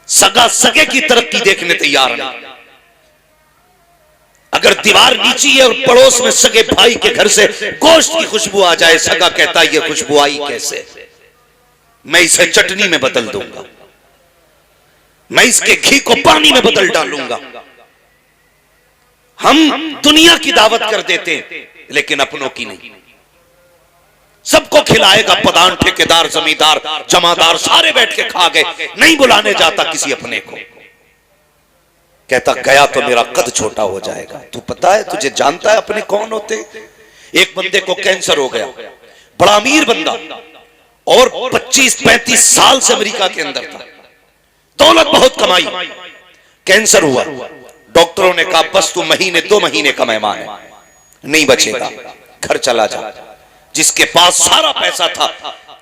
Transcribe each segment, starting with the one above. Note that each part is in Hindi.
सगा सगे की तरक्की देखने तैयार नहीं। अगर दीवार नीची है और पड़ोस में सगे भाई के घर से गोश्त की खुशबू आ जाए, सगा कहता है ये खुशबू आई कैसे? मैं इसे चटनी में बदल दूंगा, मैं इसके घी को पानी में बदल डालूंगा। हम दुनिया की दावत कर देते हैं लेकिन अपनों की नहीं। सबको खिलाएगा प्रधान, ठेकेदार, जमींदार, जमादार, सारे बैठ के खा गए, नहीं बुलाने जाता किसी अपने को। कहता गया तो मेरा कद छोटा हो जाएगा। तू पता है, तुझे जानता है अपने कौन होते? एक बंदे को कैंसर हो गया, बड़ा अमीर बंदा, और 25-35 साल से अमेरिका के अंदर था, दौलत बहुत कमाई, कैंसर हुआ। डॉक्टरों ने कहा बस तू महीने 2 महीने का मेहमान है, नहीं बचेगा, घर चला जा। जिसके पास सारा पैसा था,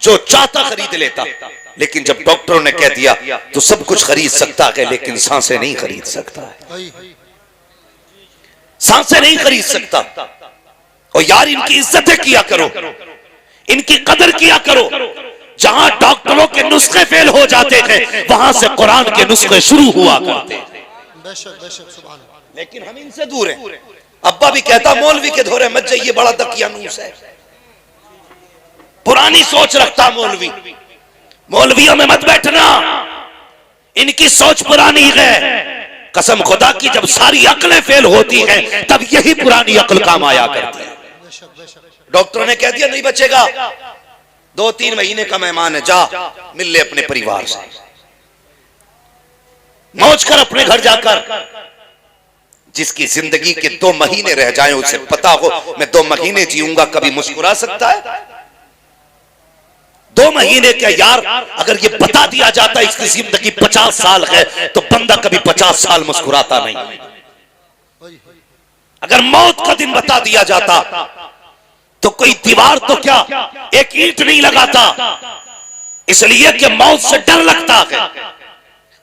जो चाहता खरीद लेता, लेकिन जब डॉक्टरों ने कह दिया तो सब कुछ खरीद सकता है लेकिन सांसें नहीं खरीद सकता है, सांसें नहीं खरीद सकता। और यार इनकी इज्जतें किया करो, इनकी कदर किया करो। जहां डॉक्टरों के नुस्खे फेल हो जाते थे वहां से कुरान के नुस्खे शुरू हुआ करते। लेकिन हम इनसे दूर हैं। अब्बा भी कहता मौलवी के धोरे मत जाइए, बड़ा दकियानूस है, पुरानी सोच रखता मौलवी, मौलवियों में मत बैठना, इनकी सोच पुरानी है। कसम खुदा की जब सारी अकलें फेल होती हैं तब यही पुरानी अकल काम आया करती है। डॉक्टरों ने कह दिया नहीं बचेगा, 2-3 महीने का मेहमान है, जा मिल ले अपने परिवार से, मौज कर अपने घर जाकर। जिसकी जिंदगी के 2 महीने रह जाएं उसे पता हो मैं 2 महीने जीऊंगा, कभी मुस्कुरा सकता है? 2 महीने क्या यार, अगर ये बता दिया जाता इसकी जिंदगी 50 साल है तो बंदा कभी 50 साल मुस्कुराता नहीं। अगर मौत का दिन बता दिया जाता तो कोई दीवार तो क्या एक ईंट नहीं लगाता, इसलिए कि मौत से डर लगता है।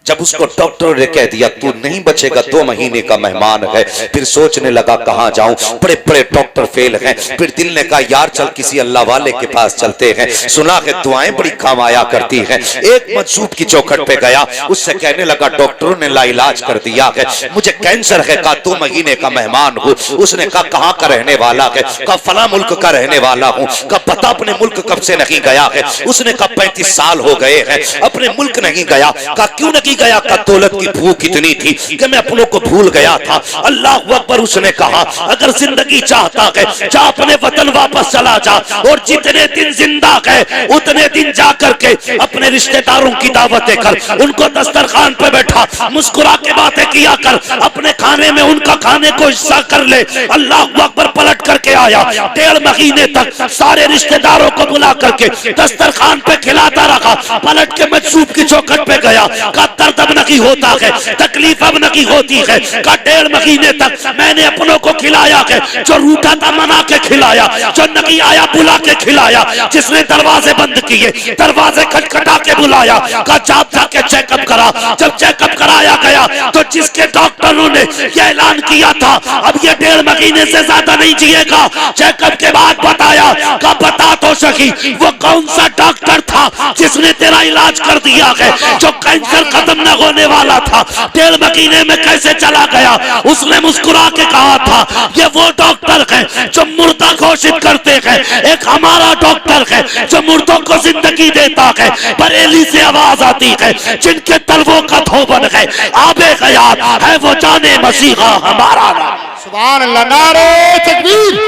जब उसको डॉक्टर ने कह दिया तू नहीं बचेगा, 2 महीने का मेहमान है, फिर सोचने लगा कहां जाऊं, बड़े बड़े डॉक्टर फेल हैं। फिर दिल ने कहा यार चल किसी अल्लाह वाले के पास चलते हैं, सुना है दुआएं बड़ी काम आया करती हैं। एक मजसूब की चौखट पे गया, उससे कहने लगा डॉक्टरों ने लाइलाज कर दिया है, मुझे कैंसर है। कहा 2 महीने का मेहमान हूं। उसने कहा कहां का रहने वाला है? कहा फला मुल्क का रहने वाला हूं। कहा पता अपने मुल्क कब से नहीं गया है? उसने कहा 35 साल हो गए हैं अपने मुल्क नहीं गया। कहा क्यों नहीं गया? का दौलत की भूख इतनी थी कि मैं अपनों को भूल गया था। अल्लाह अकबर। उसने कहा अगर जिंदगी चाहता है जा अपने वतन वापस चला जा, और जितने दिन जिंदा है उतने दिन जा करके अपने रिश्तेदारों की दावतें कर, उनको दस्तरखान पे बैठा मुस्कुरा के बातें किया कर, अपने खाने में उनका खाने को हिस्सा कर ले। अल्लाह अकबर। पलट करके आया, 1.5 महीने तक सारे रिश्तेदारों को बुला करके दस्तरखान पे खिलाता रखा। पलट के मजसूब की चौखट पे गया, का दर्द अब नहीं होता है, तकलीफ अब नहीं होती है। का 1.5 महीने तक मैंने अपनों को खिलाया है, जो रूठा था मना के खिलाया, जो नहीं आया बुला के खिलाया, जिसने दरवाजे बंद किए दरवाजे खटखटा के बुलाया। का जाप जाके चेकअप करा। जब चेकअप कराया गया तो जिसके डॉक्टरों ने यह ऐलान किया था अब ये 1.5 महीने से ज्यादा नहीं जिएगा, चेकअप के बाद बताया का बता तो सही वो कौन सा डॉक्टर था जिसने तेरा इलाज कर दिया है, जो कैंसर खत्म न होने वाला था 1.5 महीने में कैसे चला गया? उसने मुस्कुरा के कहा था ये वो डॉक्टर है जो मुर्दा घोषित करते हैं, एक हमारा डॉक्टर है जो मुर्दों को जिंदगी देता है। बरेली से आवाज आती है जिनके तलवों का धोबन है, आबे हयात है वो जाने मसीहा हमारा नाम। सुभान अल्लाह। नारे तकबीर,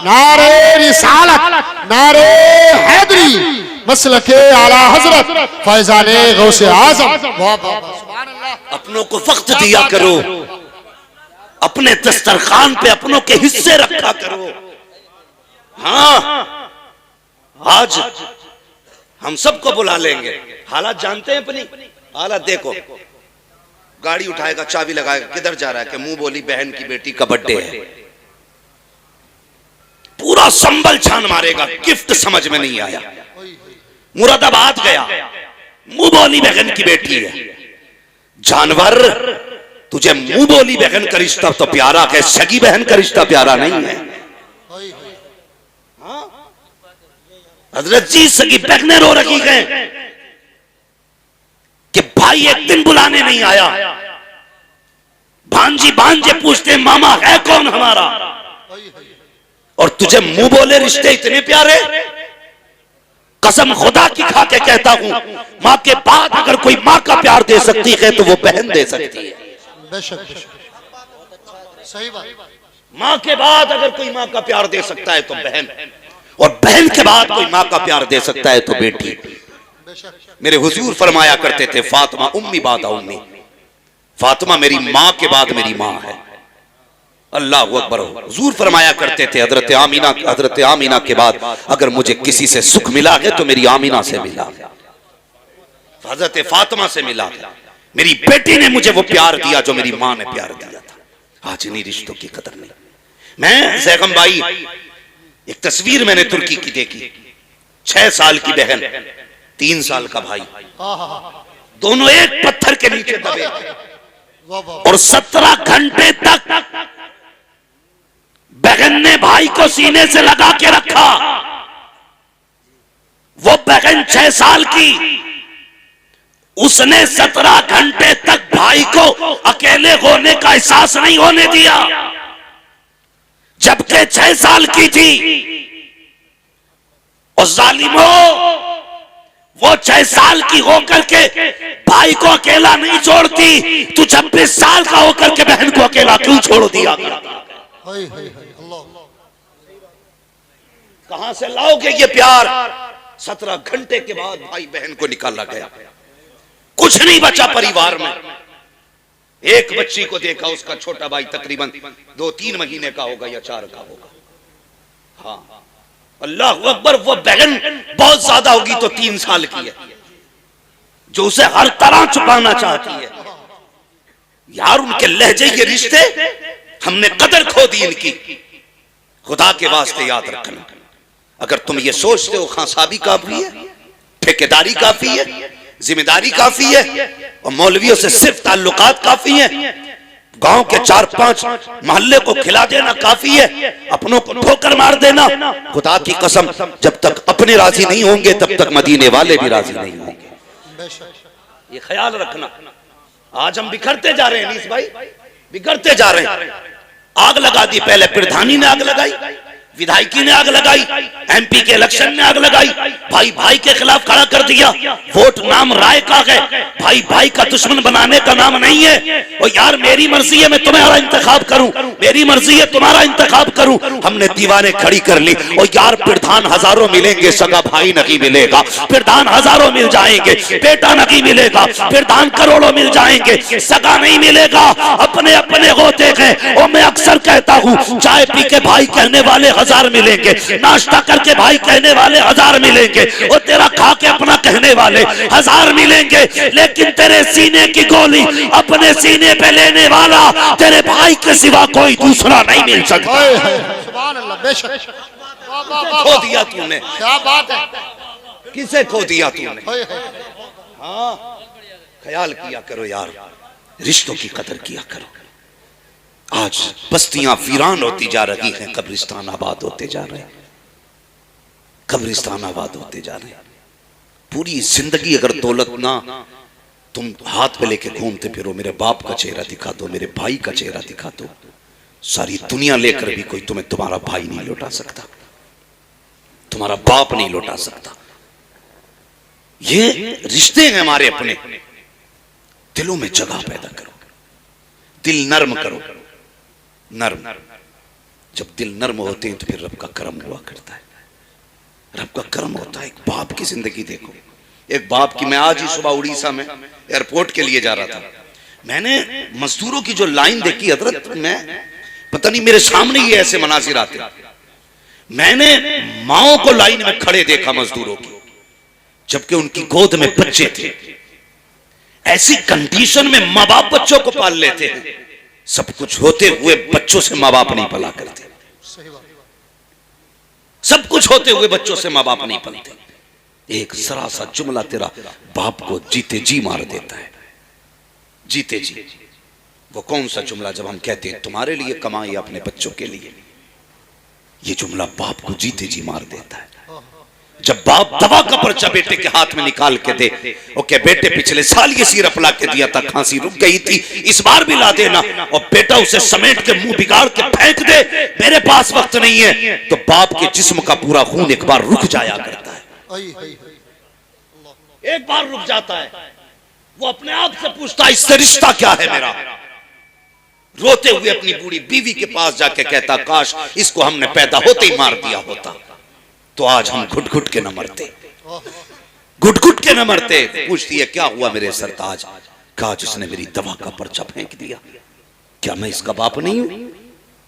नारे रिसालत, नारे हैदरी, मसलके आला हजरत फैजाने गौसे आजम। सुभान अल्लाह। अपनों को वक्त दिया करो, अपने दस्तरखान पे अपनों के हिस्से रखा करो। हाँ आज हम सबको बुला लेंगे, हालात जानते हैं अपनी हालत। देखो गाड़ी उठाएगा, चाबी लगाएगा, किधर जा रहा है? कि मुंह बोली बहन की बेटी का बर्थडे है, पूरा संबल छान मारेगा, गिफ्ट समझ में नहीं आया। मुरादाबाद गया, मुंह बोली बहन की बेटी है। जानवर, तुझे मुंह बोली बहन का रिश्ता तो प्यारा है, सगी बहन का रिश्ता प्यारा नहीं है। हजरत जी सगी बहनें रो रखी हैं कि भाई भाई एक दिन बुलाने नहीं आया। भांजी भांजे पूछते मामा है कौन हमारा, और तुझे मुंह बोले रिश्ते इतने प्यारे। कसम खुदा की खा के कहता हूं, माँ के बाद अगर कोई माँ का प्यार दे सकती है तो वो बहन दे सकती है। बेशक सही बात। माँ के बाद अगर कोई माँ का प्यार दे सकता है तो बहन, और बहन के बाद कोई माँ का प्यार दे सकता है तो बेटी। मेरे हुजूर फरमाया करते थे, फातिमा उम्मी बादा उम्मी, फातिमा मेरी माँ के बाद मेरी माँ है। अल्लाह अकबर। हुजूर फरमाया करते थे, हजरत आमीना के बाद अगर मुझे किसी से सुख मिला है तो मेरी आमीना से मिला है, हजरत फातिमा से मिला है। मेरी बेटी ने मुझे वो प्यार दिया जो मेरी माँ ने प्यार दिया था। आज इन्हीं रिश्तों की कदर नहीं। मैं जैगम भाई, एक तस्वीर मैंने तुर्की की देखी, 6 साल की बहन, 3 साल का भाई, दोनों एक पत्थर के नीचे दबे और 17 घंटे तक बहन ने भाई को सीने से लगा के रखा। वो बहन 6 साल की, उसने 17 घंटे तक भाई को अकेले होने का एहसास नहीं होने दिया, जबकि 6 साल की थी। और जालिमो, वो 6 साल की होकर के भाई को अकेला नहीं छोड़ती, तू 26 साल का होकर के बहन को अकेला क्यों छोड़ दिया? कहां से लाओगे ये प्यार? 17 घंटे के बाद भाई बहन को निकाला गया, कुछ नहीं बचा परिवार में। एक बच्ची को देखा, उसका छोटा भाई तकरीबन 2-3 महीने का होगा या 4 का होगा। हाँ, अल्लाह अकबर। वो बहन बहुत ज्यादा होगी तो 3 साल की है, जो उसे हर तरह छुपाना चाहती है। यार उनके लहजे, ये रिश्ते, हमने कदर खो दी इनकी। खुदा के वास्ते याद रखना, अगर तुम ये सोचते हो खांसाबी काफी है, ठेकेदारी काफी है, जिम्मेदारी काफी है और मौलवियों से सिर्फ ताल्लुकात काफी है, गांव के 4-5 मोहल्ले को खिला देना काफी है, अपनों को ठोकर मार देना, खुदा की कसम जब तक अपने राजी नहीं होंगे तब तक मदीने वाले भी राजी नहीं होंगे। ये ख्याल रखना। आज हम बिखरते जा रहे हैं नीस भाई, बिगड़ते जा रहे हैं। आग लगा दी, पहले प्रधानी ने आग लगाई, विधायकी ने आग लगाई, एमपी के इलेक्शन ने आग लगाई, भाई भाई के खिलाफ खड़ा कर दिया। वोट नाम राय का है, भाई भाई का दुश्मन बनाने का नाम नहीं है। और यार मेरी मर्जी है मैं तुम्हारा इंतखाब करूं, मेरी मर्जी है तुम्हारा इंतखाब करूं। हमने दीवाने खड़ी कर ली। और यार प्रधान हजारों मिलेंगे, सगा भाई नहीं मिलेगा। प्रधान हजारों मिल जाएंगे, बेटा नहीं मिलेगा। प्रधान करोड़ों मिल जाएंगे, सगा नहीं मिलेगा। अपने अपने होते हैं। और मैं अक्सर कहता हूं, चाय पी के भाई कहने वाले 1000 मिलेंगे, नाश्ता करके भाई कहने वाले 1000 मिलेंगे, और तेरा खा के अपना कहने वाले 1000 मिलेंगे। लेकिन तेरे सीने की गोली अपने सीने पे लेने वाला तेरे भाई के सिवा कोई दूसरा नहीं मिल सकता। सुभान अल्लाह। बेशक खो दिया तूने, क्या बात है। किसे खो दिया तूने? हाँ, ख्याल किया करो यार, रिश्तों की कदर किया करो। आज बस्तियां वीरान होती जा रही हैं, कब्रिस्तान आबाद होते जा रहे हैं, कब्रिस्तान आबाद होते जा रहे हैं। पूरी जिंदगी अगर दौलत ना तुम हाथ पे लेके घूमते फिरो, मेरे बाप का चेहरा दिखा दो, मेरे भाई का चेहरा दिखा दो, सारी दुनिया लेकर भी कोई तुम्हें तुम्हारा भाई नहीं लौटा सकता, तुम्हारा बाप नहीं लौटा सकता। ये रिश्ते हैं हमारे अपने। दिलों में जगह पैदा करो, दिल नर्म करो। नर्म, जब दिल नर्म होते हैं तो फिर रब का करम हुआ करता है, रब का करम होता है। एक बाप की जिंदगी देखो, एक बाप की। मैं आज ही सुबह उड़ीसा में एयरपोर्ट के लिए जा रहा था, मैंने मजदूरों की जो लाइन देखी हजरत, मैं पता नहीं मेरे सामने ही ऐसे मनाजिर आते। मैंने माओ को लाइन में खड़े देखा मजदूरों की, जबकि उनकी गोद में बच्चे थे। ऐसी कंडीशन में माँ बाप बच्चों को पाल लेते हैं। सब कुछ होते हुए बच्चों से माँ बाप नहीं पला करते, सब कुछ होते हुए बच्चों से माँ बाप नहीं पलते। एक जरा सा जुमला तेरा बाप को जीते जी मार देता है, जीते जी। वो कौन सा जुमला जब हम कहते हैं तुम्हारे लिए कमाई अपने बच्चों के लिए, ये जुमला बाप को जीते जी मार देता है। जब बाप दवा का पर्चा बेटे के हाथ में निकाल के दे, ओके बेटे पिछले साल ये सिरप ला के दिया था, खांसी रुक गई थी, इस बार भी ला देना, और बेटा उसे समेट के मुंह बिगाड़ के फेंक दे, मेरे पास वक्त नहीं है, तो बाप के जिस्म का पूरा खून एक बार रुक जाया करता है, एक बार रुक जाता है। वो अपने आप से पूछता है इससे रिश्ता क्या है मेरा। रोते हुए अपनी बूढ़ी बीवी के पास जाके कहता काश इसको हमने पैदा होते ही मार दिया होता, तो आज हम घुट घुट के न मरते, घुट घुट के न मरते। पूछती है क्या हुआ मेरे सरताज? कहा जिसने मेरी दवा का पर्चा फेंक दिया। क्या मैं इसका बाप नहीं हूं?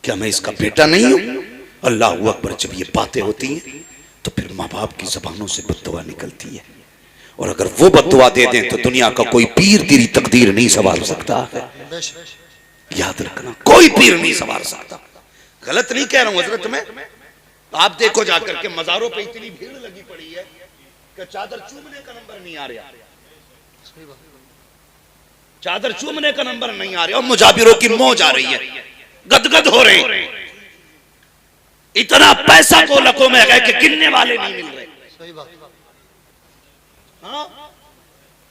क्या मैं इसका बेटा नहीं हूं? अल्लाह अकबर। जब ये बातें होती हैं तो फिर माँ बाप की जबानों से बद्दुआ निकलती है, और अगर वो बद्दुआ दे दें तो दुनिया का कोई पीर तेरी तकदीर नहीं संभाल सकता है। याद रखना, कोई पीर नहीं संभाल सकता। गलत नहीं कह रहा हूं हजरत मैं, आप देखो जाकर के मजारों पे इतनी भीड़ लगी पड़ी है कि चादर चूमने का नंबर नहीं आ रहा, चादर चूमने का नंबर नहीं आ रहा, और मुजाबिरों की मौज आ रही है, गदगद हो रहे हैं। इतना पैसा गोलकों में है कि गिनने वाले नहीं मिल रहे। हाँ?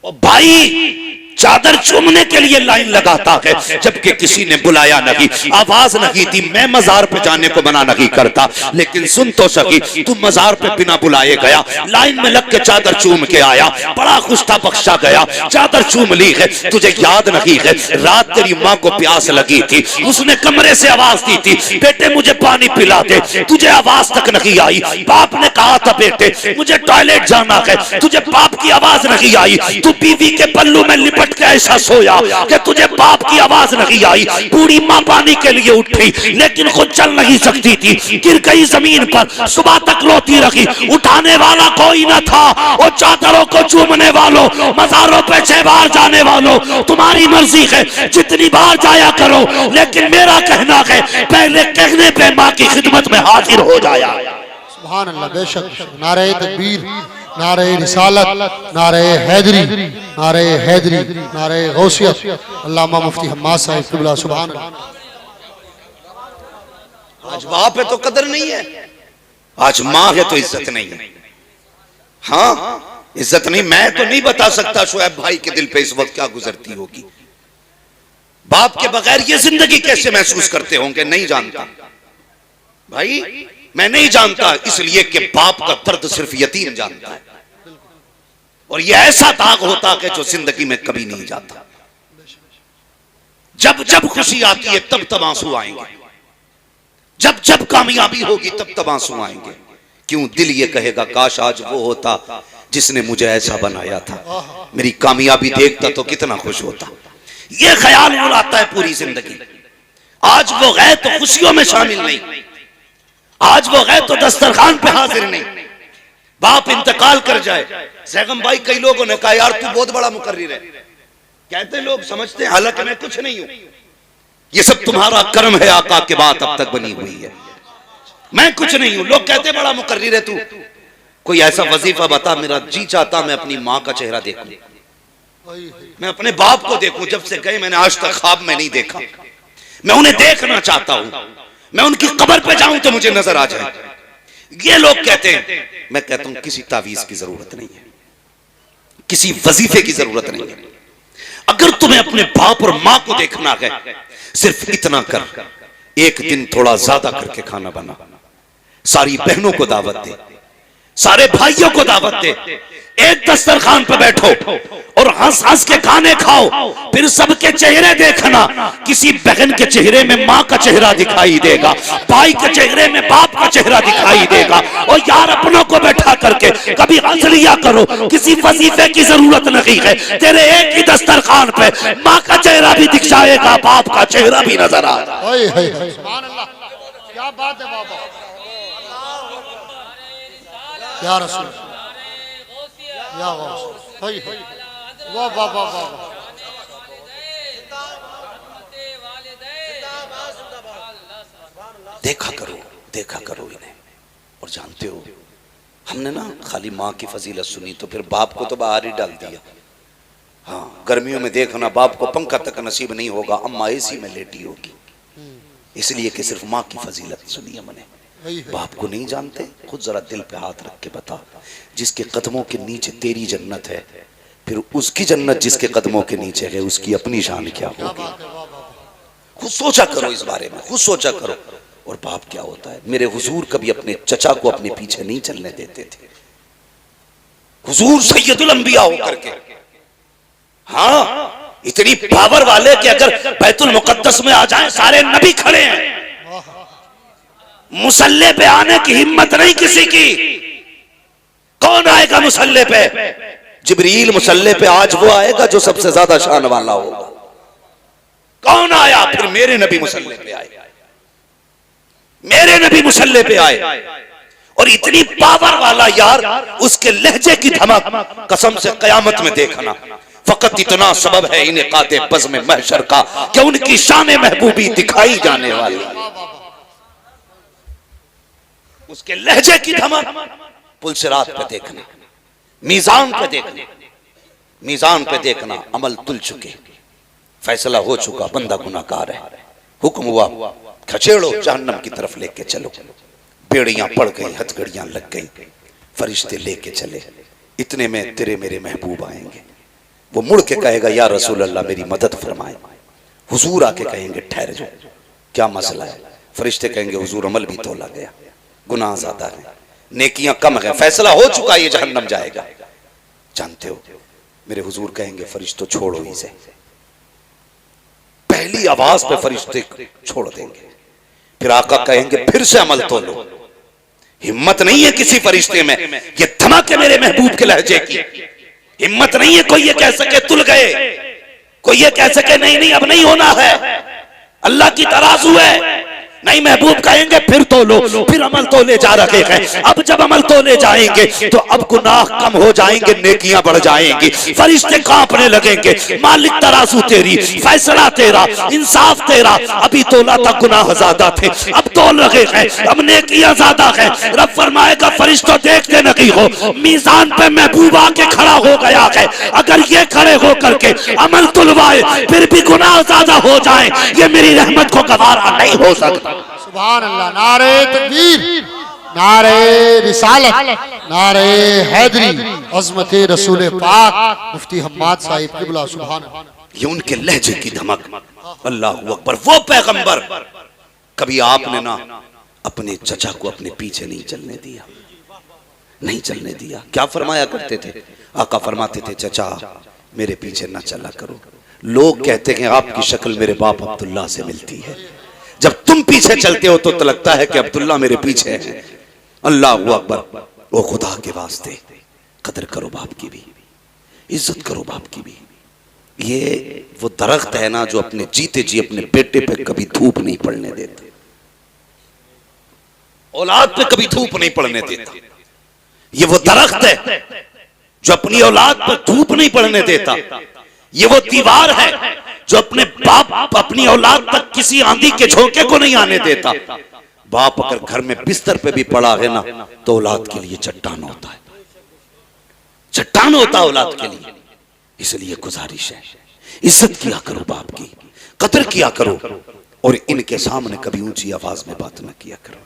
और भाई चादर चूमने के लिए लाइन लगाता है, जबकि किसी ने बुलाया नहीं, आवाज नहीं दी। मैं मजार पे जाने को मना नहीं करता, लेकिन सुन तो सकी, तू मजार पे बिना बुलाए गया, लाइन में लग के चादर चूम के आया, बड़ा खुश था, बख्शा गया, चादर चूम ली है। तुझे याद नहीं है रात तेरी माँ को प्यास लगी थी, उसने कमरे से आवाज दी थी बेटे मुझे पानी पिला दे, तुझे आवाज तक नहीं आई। बाप ने कहा था बेटे मुझे टॉयलेट जाना है, तुझे बाप की आवाज नहीं आई। तू बीवी के पल्लू में लिपट के ऐसा सोया कि तुझे बाप की आवाज नहीं आई। बूढ़ी माँ पानी के लिए उठी, लेकिन खुद चल नहीं सकती थी, गिर गई जमीन पर, सुबह तक रोती रही, उठाने वाला कोई न था। और चादरों को चूमने वालों, मज़ारों पे 6 बार जाने वालों, तुम्हारी मर्जी है जितनी बार जाया करो, लेकिन मेरा कहना है पहले कहने पे माँ की खिदमत में हाजिर हो जाया। सुभान अल्लाह। बेशक। नारे तकबीर, नारे रिसालत, नारे हैदरी, नारे हैदरी, नारे गौसियत। अल्लामा मुफ्ती हम्माद साहिब क़िबला। सुभान अल्लाह। आज बाप है तो कदर नहीं है, आज माँ है तो इज्जत नहीं है। हाँ इज्जत नहीं। मैं तो नहीं बता सकता शुएब भाई के दिल पे इस वक्त क्या गुजरती होगी। बाप के बगैर ये जिंदगी कैसे महसूस करते होंगे, नहीं जानता भाई, मैं नहीं जानता। इसलिए कि बाप का दर्द सिर्फ यतीम जानता है, और ये ऐसा दाग होता है जो जिंदगी में कभी नहीं जाता। जब जब खुशी आती है तब तब आंसू आएंगे, जब जब कामयाबी होगी तब तब आंसू आएंगे। क्यों? दिल ये कहेगा काश आज वो होता जिसने मुझे ऐसा बनाया था, मेरी कामयाबी देखता तो कितना खुश होता। ये ख्याल उड़ाता है पूरी जिंदगी। आज वो गए तो खुशियों में शामिल नहीं, आज वो गए तो दस्तरखान पे हाजिर नहीं। बाप इंतकाल कर जाए, सैगम भाई कई लोगों ने कहा यार तू बहुत बड़ा मुकर्रिर है, कहते लोग समझते हैं, हालांकि मैं कुछ नहीं हूं, ये सब तुम्हारा कर्म है, आका के बाद अब तक बनी हुई है, मैं कुछ नहीं हूं। लोग कहते बड़ा मुकर्रिर है तू, कोई ऐसा वजीफा बता, मेरा जी चाहता मैं अपनी माँ का चेहरा देखूं, मैं अपने बाप को देखूं। जब से गए मैंने आज तक ख्वाब में नहीं देखा, मैं उन्हें देखना चाहता हूं, मैं उनकी कब्र पे जाऊं तो मुझे नजर आ जाए। ये लोग कहते हैं, मैं कहता हूं किसी तावीज की जरूरत नहीं है, किसी वजीफे की जरूरत नहीं है। अगर तुम्हें अपने बाप और माँ को देखना है, सिर्फ इतना कर, एक दिन थोड़ा ज्यादा करके खाना बना, सारी बहनों को दावत दे, सारे भाइयों को दावत दे, एक दस्तरखान पर बैठो और हंस हंस के खाने खाओ, फिर सबके चेहरे देखना, किसी बहन के चेहरे में माँ का चेहरा दिखाई देगा, भाई के चेहरे में बाप का चेहरा दिखाई देगा। और यार अपनों को बैठा करके कभी हंस लिया करो, किसी वजीफे की जरूरत नहीं है, तेरे एक ही दस्तरखान पे माँ का चेहरा भी दिख जाएगा, बाप का चेहरा भी नजर आएगा। सुभान अल्लाह। क्या बात है बाबा, या रसूल, या वाह वाह वाह वाह। देखा करो इन्हें। और जानते हो हमने ना खाली माँ की फजीलत सुनी तो फिर बाप को तो बाहर ही डाल दिया। हाँ गर्मियों में देखना बाप को पंखा तक नसीब नहीं होगा, अम्मा एसी में लेटी होगी, इसलिए कि सिर्फ माँ की फजीलत सुनी हमने। बाप को नहीं जानते? खुद जरा दिल पे हाथ रख के बता, जिसके कदमों के नीचे तेरी जन्नत है, फिर उसकी जन्नत जिसके कदमों के नीचे है, उसकी अपनी शान क्या होगी? खुद सोचा करो इस बारे में, खुद सोचा करो। और बाप क्या होता है? मेरे हुजूर कभी अपने चचा को अपने पीछे नहीं चलने देते थे। हुजूर सैयदुल अंबिया होकर के, हाँ, इतनी पावर वाले कि अगर बैतुल मुकद्दस में आ जाएं सारे नबी खड़े हैं, मुसल्ले पे आने की हिम्मत नहीं किसी की। कौन आएगा मुसल्ले पे? जिब्रील मुसल्ले पे आज वो आएगा जो सबसे ज्यादा शान वाला होगा। कौन आया? फिर मेरे नबी मुसल्ले पे आए, मेरे नबी मुसल्ले पे आए। और इतनी पावर वाला यार, उसके लहजे की धमक कसम से कयामत में देखना। फकत इतना सबब है इन्हें काते बज़ में महशर का कि उनकी शान महबूबी दिखाई जाने वाली। उसके लहजे की धमक पुलसिरात पे देखना, मीजान पे देखना, मीजान पे देखना। अमल तुल चुके, फैसला हो चुका, बंदा गुनाहगार है। हुक्म हुआ खचेड़ो, जहन्नम की तरफ लेके चलो। बेड़ियां पड़ गई, हथकड़ियां लग गई, फरिश्ते लेके चले। इतने में तेरे मेरे महबूब आएंगे। वो मुड़ के कहेगा या रसूल अल्लाह मेरी मदद फरमाए। हुजूर आके कहेंगे ठहर जाओ, क्या मसला है? फरिश्ते कहेंगे हुजूर अमल भी तोला गया, गुनाह ज्यादा है, नेकियां कम है, फैसला हो चुका, ये जहन्नम जाएगा। जानते हो मेरे हुजूर कहेंगे फरिश्तों छोड़ो इसे। पहली आवाज पे फरिश्ते छोड़ देंगे। फिर आका कहेंगे फिर से अमल तोलो। हिम्मत नहीं है किसी फरिश्ते में, ये धमक है मेरे महबूब के लहजे की। हिम्मत नहीं है कोई ये कह सके तुल गए, कोई ये कह सके नहीं नहीं अब नहीं होना है, अल्लाह की तराजू है। नहीं, महबूब कहेंगे फिर तोलो, फिर अमल तोले जा रहे हैं। अब जब अमल तोले जाएंगे तो अब गुनाह कम हो जाएंगे, नेकियां बढ़ जाएंगी। फरिश्ते कांपने लगेंगे, मालिक तराजू तेरी, फैसला तेरा, इंसाफ तेरा। अभी तोला तक गुनाह ज्यादा थे, अब तोल रहे हैं, अब नेकियां ज्यादा है। रब फरमाएगा फरिश्तों देखते नहीं हो, मीजान पे महबूब आके खड़ा हो गया है। अगर ये खड़े हो करके अमल तुलवाए फिर भी गुनाह ज्यादा हो जाए, ये मेरी रहमत को गवारा नहीं हो सकता। सुभान अल्लाह। नारे तकबीर, नारे रिसालत, नारे हैदरी, अज़मत रसूल पाक मुफ्ती हम्माद साहिब क़िबला। सुभान अल्लाह। ये उनके लहजे की धमक। अल्लाहु अकबर। वो पैगंबर, कभी आपने ना अपने चचा को अपने पीछे नहीं चलने दिया, नहीं चलने दिया। क्या फरमाया करते थे? आका फरमाते थे चचा मेरे पीछे ना चला करो, लोग कहते हैं आपकी शक्ल मेरे बाप अब्दुल्ला से मिलती है। जब तुम पीछे चलते हो तो लगता है कि अब्दुल्ला मेरे पीछे है। अल्लाहु अकबर। ओ खुदा के वास्ते कदर करो बाप की भी, इज्जत करो बाप की भी। ये वो दरख्त है ना जो अपने जीते जी अपने बेटे पे कभी धूप नहीं पड़ने देता, औलाद पे कभी धूप नहीं पड़ने देता। ये वो दरख्त है जो अपनी औलाद पर धूप नहीं पड़ने देता। ये वो दीवार है जो अपने बाप अपनी औलाद तक किसी आंधी के झोंके को नहीं आने देता। बाप अगर घर में बिस्तर पे भी पड़ा है ना तो औलाद के लिए चट्टान होता है, चट्टान होता है औलाद के लिए। इसलिए गुजारिश है, इज्जत किया करो बाप की, कदर किया करो। और इनके सामने कभी ऊंची आवाज में बात ना किया करो,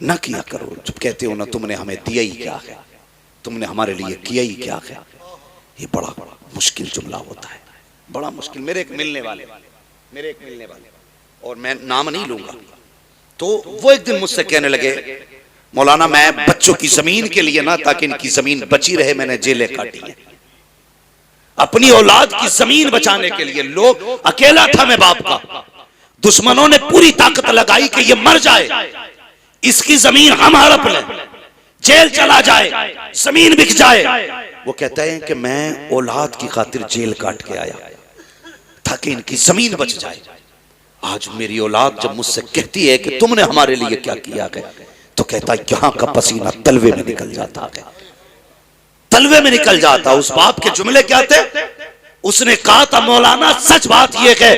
ना किया करो। जब कहते हो ना तुमने हमें दिया ही क्या है, तुमने हमारे लिए किया ही क्या है, ये बड़ा मुश्किल जुमला होता है, बड़ा मुश्किल। मेरे एक मिलने वाले और मैं नाम नहीं लूंगा, तो वो एक दिन मुझसे कहने लगे मौलाना मैं बच्चों की जमीन के लिए ना, ताकि इनकी जमीन बची रहे, मैंने जेलें काटी है। अपनी औलाद की जमीन बचाने के लिए। लोग अकेला था मैं बाप का, दुश्मनों ने पूरी ताकत लगाई कि ये मर जाए, इसकी जमीन हम हड़प लें, जेल चला जाए, जमीन बिक जाए। वो कहता है कि मैं औलाद की खातिर जेल काट के आया ताकि इनकी जमीन बच जाए। आज मेरी औलाद जब मुझसे कहती है कि तुमने हमारे लिए क्या किया है, तो कहता है यहाँ का पसीना तलवे में निकल जाता है, तलवे में निकल जाता। उस बाप के जुमले क्या थे? उसने कहा था मौलाना सच बात यह है,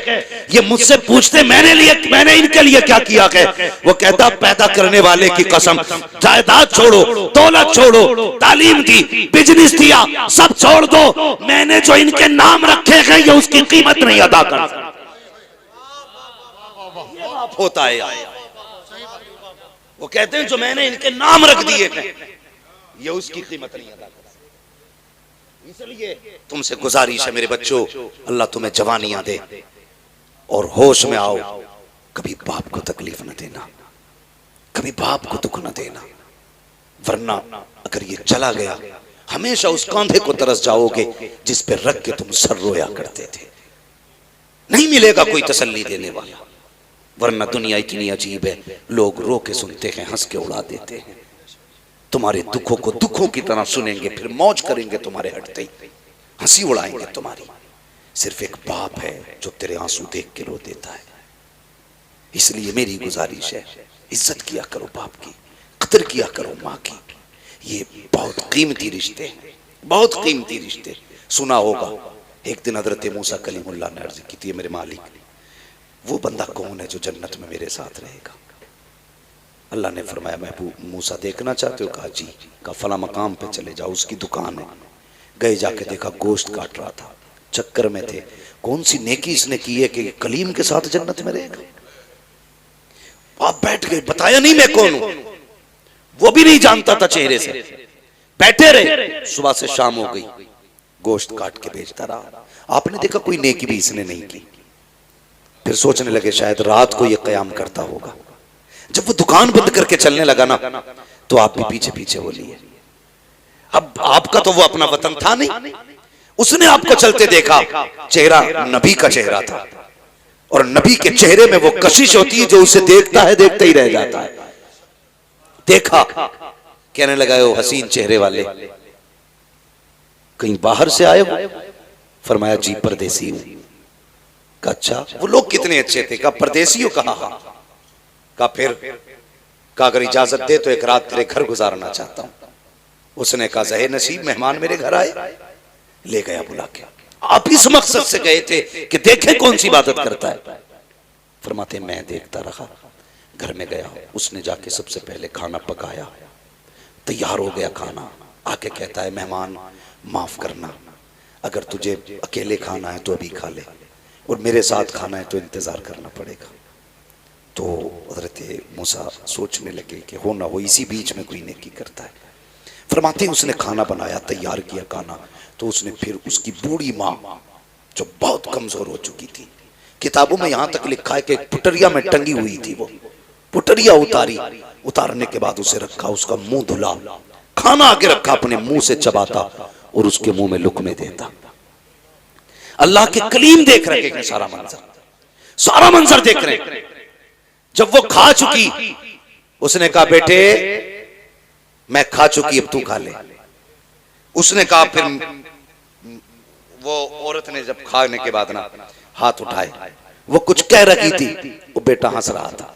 ये मुझसे पूछते मैंने इनके लिए क्या किया है। वो कहता पैदा करने वाले की कसम, जायदाद छोड़ो, दौलत छोड़ो, तालीम दी, बिजनेस दिया, सब छोड़ दो, मैंने जो इनके नाम रखे हैं ये उसकी कीमत नहीं अदा कर सकता। होता है वो कहते हैं जो मैंने इनके नाम रख दिए थे ये उसकी कीमत नहीं अदा कर। इसलिए तुमसे गुजारिश है मेरे बच्चों, अल्लाह तुम्हें जवानियां दे और होश में आओ। कभी बाप को तकलीफ न देना, कभी बाप को दुख न देना, वरना अगर ये चला गया हमेशा उस कांधे को तरस जाओगे जिस पे रख के तुम सर रोया करते थे। नहीं मिलेगा कोई तसल्ली देने वाला, वरना दुनिया इतनी अजीब है, लोग रो के सुनते हैं, हंस के उड़ा देते हैं। तुम्हारे दुखों को दुखों की तरह सुनेंगे, फिर मौज करेंगे तुम्हारे हटते ही, हंसी उड़ाएंगे तुम्हारी। सिर्फ एक बाप है जो तेरे आंसू देख के रो देता है। इसलिए मेरी गुजारिश है, इज्जत किया करो बाप की, कदर किया करो माँ की। ये बहुत कीमती रिश्ते हैं, बहुत कीमती रिश्ते। सुना होगा एक दिन हजरत मूसा कलीमुल्लाह ने अर्ज की थी, मेरे मालिक वो बंदा कौन है जो जन्नत में मेरे साथ रहेगा? अल्लाह ने फरमाया महबूब मूसा देखना चाहते हो? कहा जी। कहा फला मकाम पे चले जाओ, उसकी दुकान है। गए, जाके देखा गोश्त काट रहा था, चक्कर में थे कौन सी नेकी इसने की है कि कलीम के साथ जन्नत में रहेगा। आप बैठ गए, बताया नहीं मैं कौन हूं, वो भी नहीं जानता था चेहरे से। बैठे रहे, सुबह से शाम हो गई, गोश्त काट के बेचता रहा। आपने देखा कोई नेकी भी इसने नहीं की। फिर सोचने लगे शायद रात को ये कयाम करता होगा। जब वो दुकान बंद करके चलने लगा ना, तो आप भी पीछे पीछे हो लिए। अब आपका तो वो अपना वतन था नहीं, उसने आपको चलते देखा, चेहरा नबी का चेहरा था, और नबी के चेहरे में वो कशिश होती है जो उसे देखता है देखता ही रह जाता है। देखा, कहने लगा वो हसीन चेहरे वाले कहीं बाहर से आए हो? फरमाया जी परदेसी हूं। कहा अच्छा, वो लोग कितने अच्छे थे? कहा परदेसी हो? कहा हाँ। कहा फिर? कहा अगर इजाजत दे तो एक रात तेरे घर गुजारना चाहता हूं। उसने कहा ज़हे नसीब मेहमान मेरे घर आए। ले गया बुला के। आप इस मकसद से गए थे कि देखे कौन सी इबादत करता है? फरमाते मैं देखता रहा। घर में गया, उसने जाके सबसे पहले खाना पकाया, तैयार हो गया खाना। आके कहता है मेहमान माफ करना, अगर तुझे अकेले खाना है तो अभी खा ले, और मेरे साथ खाना है तो इंतजार करना पड़ेगा। तो हजरत मूसा सोचने लगे कि हो ना हो इसी बीच में कोई नेकी करता है। फरमाते उसने खाना बनाया, तैयार किया खाना, तो उसने फिर उसकी बूढ़ी माँ जो बहुत कमजोर हो चुकी थी, किताबों में यहां तक लिखा है कि पुटरिया में टंगी हुई थी, वो पुटरिया उतारी, उतारने के बाद उसे रखा, उसका मुंह धुला, खाना आगे रखा, अपने मुंह से चबाता और उसके मुंह में लुकमे देता। अल्लाह के कलीम देख रहे हैं सारा मंजर देख रहे हैं। जब वो खा चुकी, उसने कहा बेटे मैं खा चुकी, अब तू खा ले। उसने कहा, फिर वो औरत ने जब खाने के बाद ना हाथ उठाए, वो कुछ कह रही थी, वो बेटा हंस रहा था।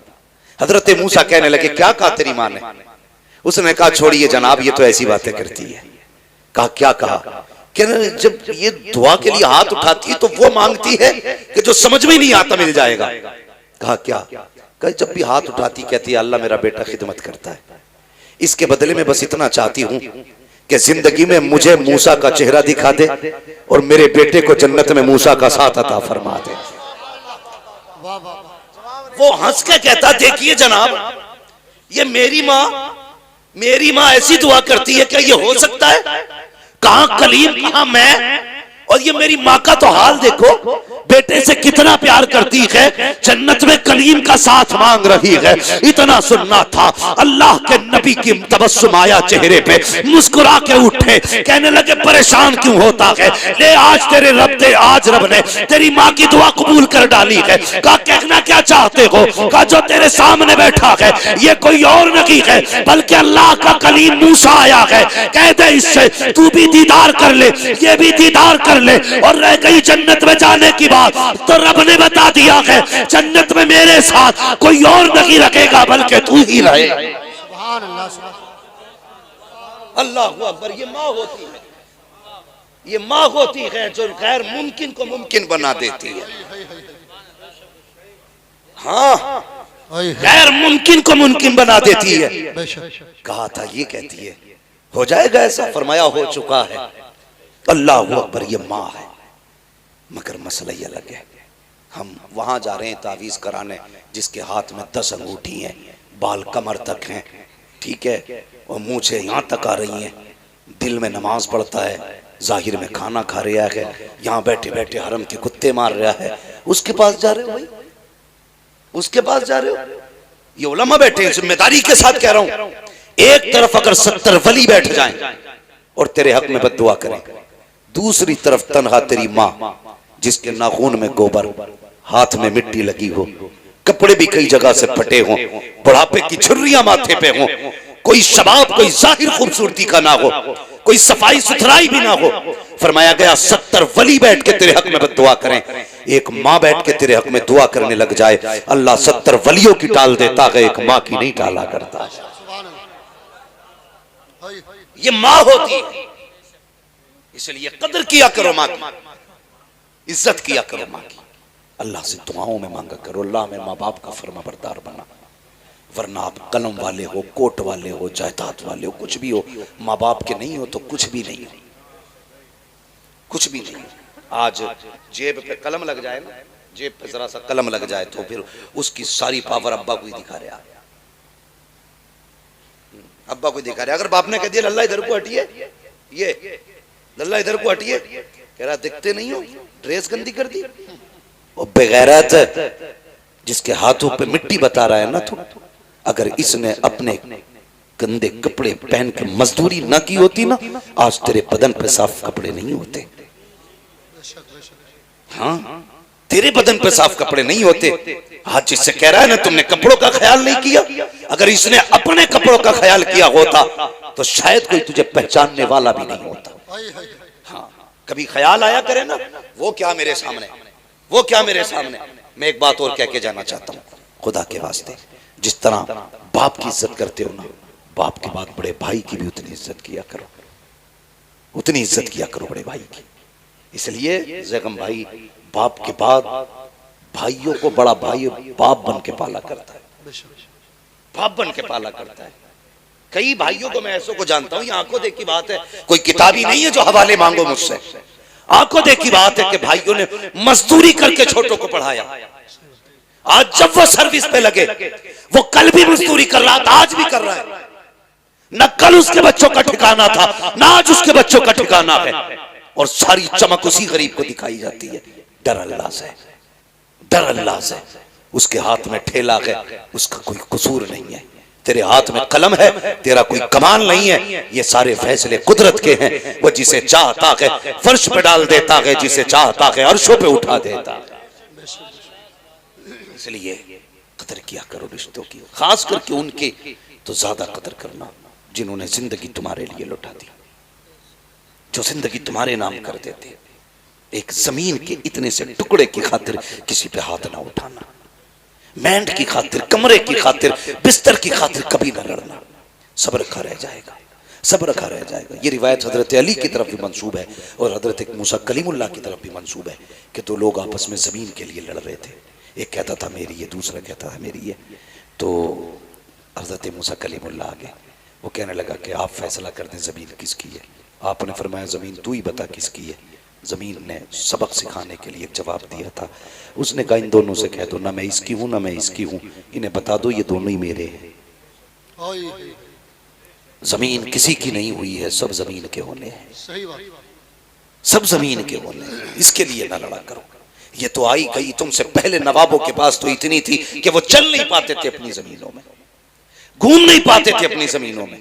हजरत मूसा कहने लगे क्या कहा तेरी माँ ने? उसने कहा छोड़िए जनाब, ये तो ऐसी बातें करती है। कहा क्या कहा? कहने जब ये दुआ के लिए हाथ उठाती है तो वो मांगती है कि जो समझ में नहीं आता मिल जाएगा। कहा क्या? कहा जब भी हाथ उठाती कहती है अल्लाह मेरा बेटा खिदमत करता है, इसके बदले में बस इतना चाहती हूं कि जिंदगी में मुझे मूसा का चेहरा दिखा दे और मेरे बेटे को जन्नत में मूसा का साथ अता फरमा दे। वो हंस के कहता देखिए जनाब, ये मेरी माँ ऐसी दुआ करती है, क्या ये हो सकता है? कहां कलीम, कहां मैं, और ये मेरी माँ का तो हाल देखो, बेटे से कितना प्यार करती है, जन्नत में कलीम का साथ मांग रही है। इतना सुनना था, अल्लाह के नबी की तबस्सुम आया चेहरे पे, मुस्कुरा के उठे, कहने लगे परेशान क्यों होता है? ले आज तेरे आज रब ने तेरी माँ की दुआ कबूल कर डाली है। कहा कहना क्या चाहते हो? कहा जो तेरे सामने बैठा है ये कोई और नहीं है बल्कि अल्लाह का कलीम मूसा आया है। कह दे इससे तू भी दीदार कर ले, ये भी दीदार कर ले, और रह गई जन्नत में जाने की बात, तो रब ने बता दिया है जन्नत में मेरे साथ कोई और नहीं रखेगा बल्कि तू ही रहे। सुभान अल्लाह, अल्लाहु अकबर। ये माँ होती है, ये माँ होती है जो गैर मुमकिन को मुमकिन बना देती है। हाँ, गैर मुमकिन को मुमकिन बना देती है। कहा था ये कहती है हो जाएगा ऐसा, फरमाया हो चुका है। अल्लाहु अकबर। ये माँ है, मगर मसला ये अलग है। हम वहां जा रहे हैं तावीज कराने, जिसके हाथ में 10 अंगूठी हैं, बाल कमर तक हैं, ठीक है, और मूछें यहाँ तक आ रही हैं, दिल में नमाज पढ़ता है, जाहिर में खाना खा रहा है, यहाँ बैठे बैठे हरम के कुत्ते मार रहा है, उसके पास जा रहे हो भाई? उसके पास जा रहे हो? ये उलमा बैठे हैं, जिम्मेदारी के साथ कह रहा हूं। एक तरफ अगर 70 वली बैठ जाएं और तेरे हक में बद्दुआ करें, दूसरी तरफ तनहा तेरी माँ जिसके नाखून में गोबर, हाथ में मिट्टी लगी हो, कपड़े भी कई जगह से फटे हों, बुढ़ापे की छुर्रियां माथे पे हों, कोई शबाब, कोई जाहिर खूबसूरती का ना हो, कोई सफाई सुथराई भी ना हो, फरमाया गया 70 वली बैठ के तेरे हक में बद्दुआ करें, एक माँ बैठ के तेरे हक में दुआ करने लग जाए, अल्लाह 70 वलियों की टाल देता है, एक माँ की नहीं टाला करता। ये माँ होती है, इसलिए कदर किया करो माँ की, इज्जत किया करो माँ की, अल्लाह से दुआओं में मांगा करो, अल्लाह में माँ बाप का फर्माबरदार बना, वरना आप कलम वाले हो, कोट वाले हो, जायदाद वाले हो, कुछ भी हो, माँ बाप के नहीं हो तो कुछ भी नहीं हो, कुछ भी नहीं। आज जेब पे कलम लग जाए ना, जेब पे जरा सा कलम लग जाए तो फिर उसकी सारी पावर अब्बा को ही दिखा रहे, अब्बा को दिखा रहे। अगर बाप ने कह दिया लल्ला इधर को हटिए, ये लल्ला इधर को हटिए, कह रहा दिखते नहीं हो, ड्रेस गंदी कर दी, और बेगैरत जिसके हाथों पे मिट्टी बता रहा है ना, तो अगर इसने अपने गंदे कपड़े पहन के मजदूरी ना की होती ना, आज तेरे बदन पे साफ कपड़े नहीं होते। हाँ, तेरे बदन पे साफ कपड़े नहीं होते। आज जिससे कह रहा है ना तुमने कपड़ों का ख्याल नहीं किया, अगर इसने अपने कपड़ों का ख्याल किया होता तो शायद कोई तुझे पहचानने वाला भी नहीं होता। हाँ, कभी ख्याल आया करे ना, वो क्या मेरे सामने, वो क्या मेरे सामने। मैं एक बात और कह के जाना चाहता हूँ, खुदा के वास्ते, जिस तरह बाप की इज्जत करते हो ना, बाप के बाद बड़े भाई की भी उतनी इज्जत किया करो, उतनी इज्जत किया करो बड़े भाई की। इसलिए जैगम भाई बाप के बाद भाइयों को बड़ा भाई बाप बन के पाला करता है, बाप बन के पाला करता है। कई भाइयों को मैं ऐसों को जानता हूँ, ये आंखों देख की बात है, कोई किताबी नहीं है जो हवाले मांगो मुझसे, आंखों देख की बात है कि भाइयों ने मजदूरी करके छोटों को पढ़ाया। आज जब वो सर्विस पे लगे, वो कल भी मजदूरी कर रहा था, आज भी कर रहा है, न कल उसके बच्चों का ठिकाना था, न आज उसके बच्चों का ठिकाना है, और सारी चमक उसी गरीब को दिखाई जाती है। डर अल्लाह से, डर अल्लाह से। उसके हाथ में ठेला है, उसका कोई कसूर नहीं है, तेरे हाथ में कलम है, तेरा कोई कमाल नहीं है, ये सारे फैसले कुदरत के हैं। वो जिसे चाहता है फर्श पे डाल देता है, जिसे चाहता है अर्शों पे उठा देता है। इसलिए कदर किया करो रिश्तों की, खास करके उनके तो ज्यादा कदर करना जिन्होंने जिंदगी तुम्हारे लिए लुटा दी, जो जिंदगी तुम्हारे नाम कर देते। एक जमीन के इतने से टुकड़े की खातिर किसी पे हाथ ना उठाना, मेंढ की खातिर, कमरे की खातिर, बिस्तर की खातिर कभी ना लड़ना। सब्र रखा रह जाएगा, सब्र रखा रह जाएगा। ये रिवायत हजरत अली की तरफ भी मंसूब है और हजरत मूसा कलीमुल्लाह की तरफ भी मंसूब है कि दो लोग आपस में जमीन के लिए लड़ रहे थे, एक कहता था मेरी है, दूसरा कहता था मेरी है। तो हजरत मूसा कलीमुल्लाह आ गए, वो कहने लगा कि आप फैसला कर दें जमीन किसकी है। आपने फरमाया जमीन तू ही बता किसकी है। जमीन ने सबक सिखाने के लिए एक जवाब दिया था, उसने कहा इन दोनों से कह दो ना मैं इसकी हूं ना मैं इसकी हूं, इन्हें बता दो ये दोनों ही मेरे हैं। जमीन किसी की नहीं हुई है, सब जमीन के होने हैं, सब जमीन के होने हैं, इसके लिए ना लड़ा करो। ये तो आई गई, तुमसे पहले नवाबों के पास तो इतनी थी कि वो चल नहीं पाते थे अपनी जमीनों में, घूम नहीं पाते थे अपनी जमीनों में,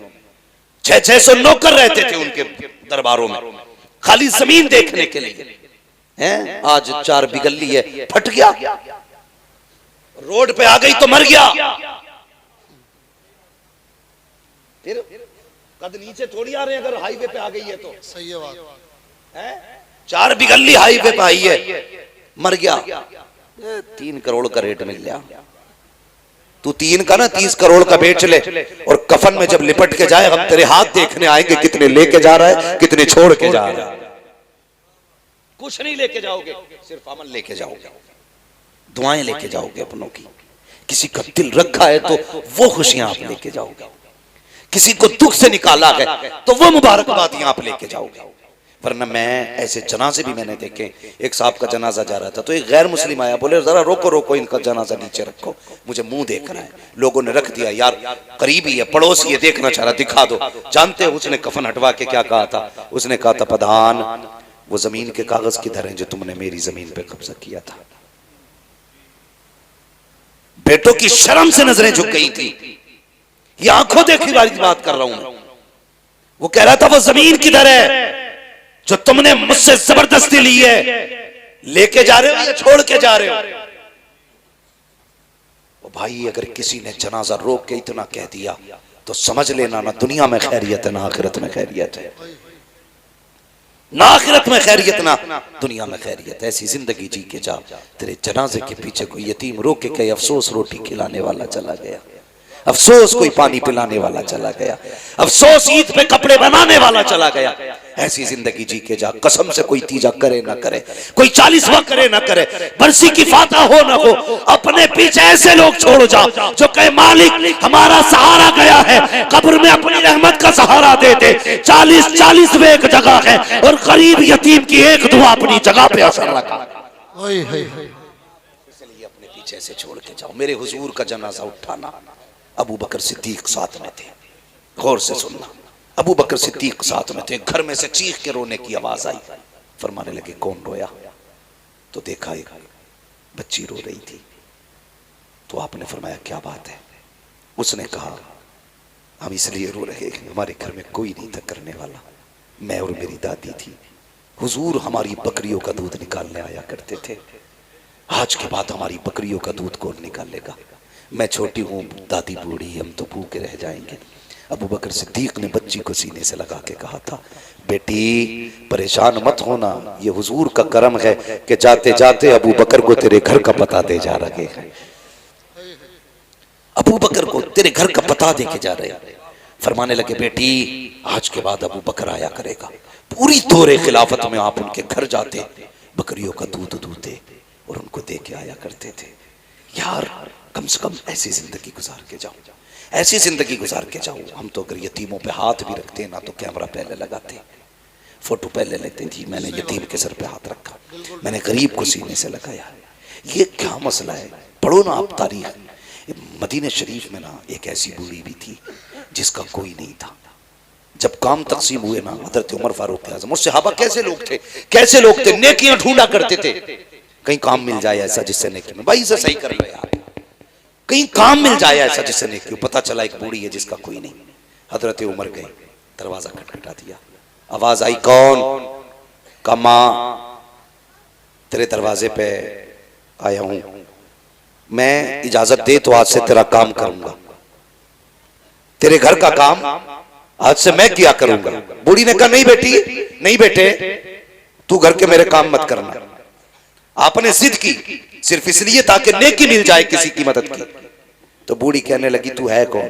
600 नौकर रहते थे उनके दरबारों में खाली जमीन देखने के लिए हैं। आज 4 बिगल्ली है, फट गया, रोड पे आ गई तो मर गया, फिर कद नीचे थोड़ी आ रहे हैं। अगर हाईवे पे आ गई है तो सही है बात है। 4 बिगल्ली हाईवे पे आई है, मर गया, 3 करोड़ का रेट मिल गया। तू 3 का ना 30 करोड़ का बेच ले, और कफन में जब लिपट के जाए हम तेरे हाथ देखने आएंगे, कितने लेके जा रहा है कितने छोड़ के जा रहा है। कुछ नहीं लेके जाओगे, सिर्फ अमल लेके जाओगे, दुआएं लेके जाओगे अपनों की। किसी का दिल रखा है तो वो खुशियां आप लेके जाओगे, किसी को दुख से निकाला है तो वो मुबारकबादियां आप लेके जाओगे। वरना मैं ऐसे जनाजे भी मैंने देखे। एक साहब का जनाजा जा रहा था तो एक गैर मुस्लिम आया, बोले जरा रोको रोको, इनका जनाजा नीचे रखो, मुझे मुंह देख रहा है। लोगों ने रख दिया, यार करीबी है, पड़ोसी है, देखना चाह रहा, दिखा दो। जानते हो उसने कफन हटवा के क्या कहा था? उसने कहा था, प्रधान वो जमीन के कागज किधर हैं जो तुमने मेरी जमीन पे कब्जा किया था? बेटों की शर्म से नजरें झुक गई थी। ये आंखों देखी वाली बात कर रहा हूं। वो कह रहा था वो जमीन किधर है जो तुमने मुझसे जबरदस्ती ली है? लेके जा रहे हो या छोड़ के जा रहे हो? वो भाई अगर किसी ने जनाजा रोक के इतना कह दिया तो समझ लेना ना दुनिया में खैरियत है ना आखिरत में खैरियत है। ना आखिरत में खैरियत ना दुनिया में खैरियत। ऐसी जिंदगी जी के जा, तेरे जनाजे के पीछे कोई यतीम रोक के कहे अफसोस रोटी खिलाने वाला चला गया, अफसोस कोई पानी पिलाने वाला चला गया, अफसोस ईद पे कपड़े बनाने वाला चला गया। ऐसी जिंदगी जी के जा। कसम से कोई तीजा करे ना करे, कोई 40वां करे ना करे, बरसी की फाता हो ना हो, अपने पीछे ऐसे लोग छोड़ जाओ जो कहे मालिक हमारा सहारा गया है, कब्र में अपनी रहमत का सहारा दे दे। 40 में एक जगह है और गरीब यतीम की एक दुआ अपनी जगह पे असर लगा। इसलिए अपने पीछे से छोड़ के जाओ। मेरे हुजूर का जनाजा उठाना, अबू बकर सिद्दीक साथ में थे। गौर से सुनना, अबू बकर सिद्दीक साथ में थे। घर में से चीख के रोने की आवाज आई। फरमाने लगे कौन रोया? तो देखा एक बच्ची रो रही थी। तो आपने फरमाया क्या बात है? उसने कहा हम इसलिए रो रहे हैं, हमारे घर में कोई नहीं था करने वाला, मैं और मेरी दादी थी। हुजूर हमारी बकरियों का दूध निकालने आया करते थे, आज के बाद हमारी बकरियों का दूध कौन निकालेगा? मैं छोटी हूँ, दादी बूढ़ी, हम तो भूखे रह जाएंगे। अबू बकर सिद्दीक ने बच्ची को सीने से लगा के कहा था, बेटी परेशान मत होना, ये हुजूर का करम है कि जाते जाते अबू बकर को तेरे घर का पता दे जा रहे हैं। अबू बकर को तेरे घर का पता दे के जा रहे हैं। फरमाने लगे बेटी आज के बाद अबू बकर आया करेगा। पूरी दौरे खिलाफत में आप उनके घर जाते, बकरियों का दूध दूधते और उनको दे के आया करते थे। यार कम से कम ऐसी जिंदगी गुजार के जाओ, ऐसी जिंदगी गुजार के जाओ। हम तो अगर यतीमों पे हाथ भी रखते ना तो कैमरा पहले लगाते, फोटो पहले लेते थी। मैंने यतीम के सर पे हाथ रखा, मैंने गरीब को सीने से लगाया। ये क्या मसला है? पढ़ो ना आप तारीख। मदीने शरीफ में ना एक ऐसी बूढ़ी भी थी जिसका कोई नहीं था। जब काम तकसीम हुए ना, हजरत उमर फारूक आज़म और सहाबा कैसे लोग थे, कैसे लोग थे, नेकियां ढूंढा करते थे। कहीं काम मिल जाए ऐसा जिससे नेकी में, भाई इसे सही कर लो यार, कहीं काम मिल जाए ऐसा जिससे नेकी। पता चला एक बूढ़ी है जिसका कोई नहीं। हजरत उमर गए, दरवाजा खटखटा दिया, आवाज आई कौन? का मां तेरे दरवाजे पे आया हूं, मैं इजाजत दे तो आज से तेरा काम करूंगा, तेरे घर का काम आज से मैं किया करूंगा। बूढ़ी ने कहा नहीं बेटी, नहीं बेटे, तू घर के मेरे काम मत करना। आपने जिद की सिर्फ इसलिए ताकि नेकी मिल जाए किसी की मदद की। तो बूढ़ी कहने लगी तू है कौन?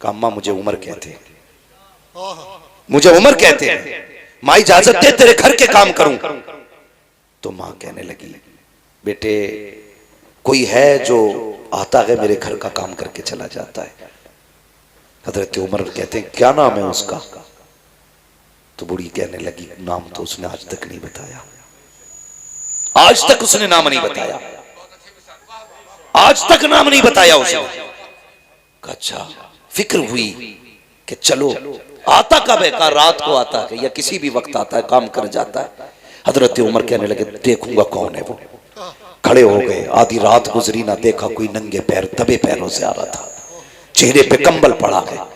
कहा अम्मा मुझे उमर कहते हैं, मुझे उमर कहते हैं, माँ इजाजत दे तेरे घर के काम करूं। तो माँ कहने लगी बेटे कोई है जो आता है मेरे घर का काम करके चला जाता है? हजरत उमर कहते हैं क्या नाम है उसका? तो बूढ़ी कहने लगी नाम तो उसने आज तक नहीं बताया, आज तक उसने नाम नहीं बताया, आज तक नाम नहीं बताया उसने। अच्छा फिक्र हुई कि चलो आता कब है? का रात को आता है या किसी भी वक्त आता है, काम कर जाता है। हजरत उमर कहने लगे देखूंगा कौन है वो। खड़े हो गए, आधी रात गुजरी ना देखा कोई नंगे पैर दबे पैरों से आ रहा था, चेहरे पे कंबल पड़ा है।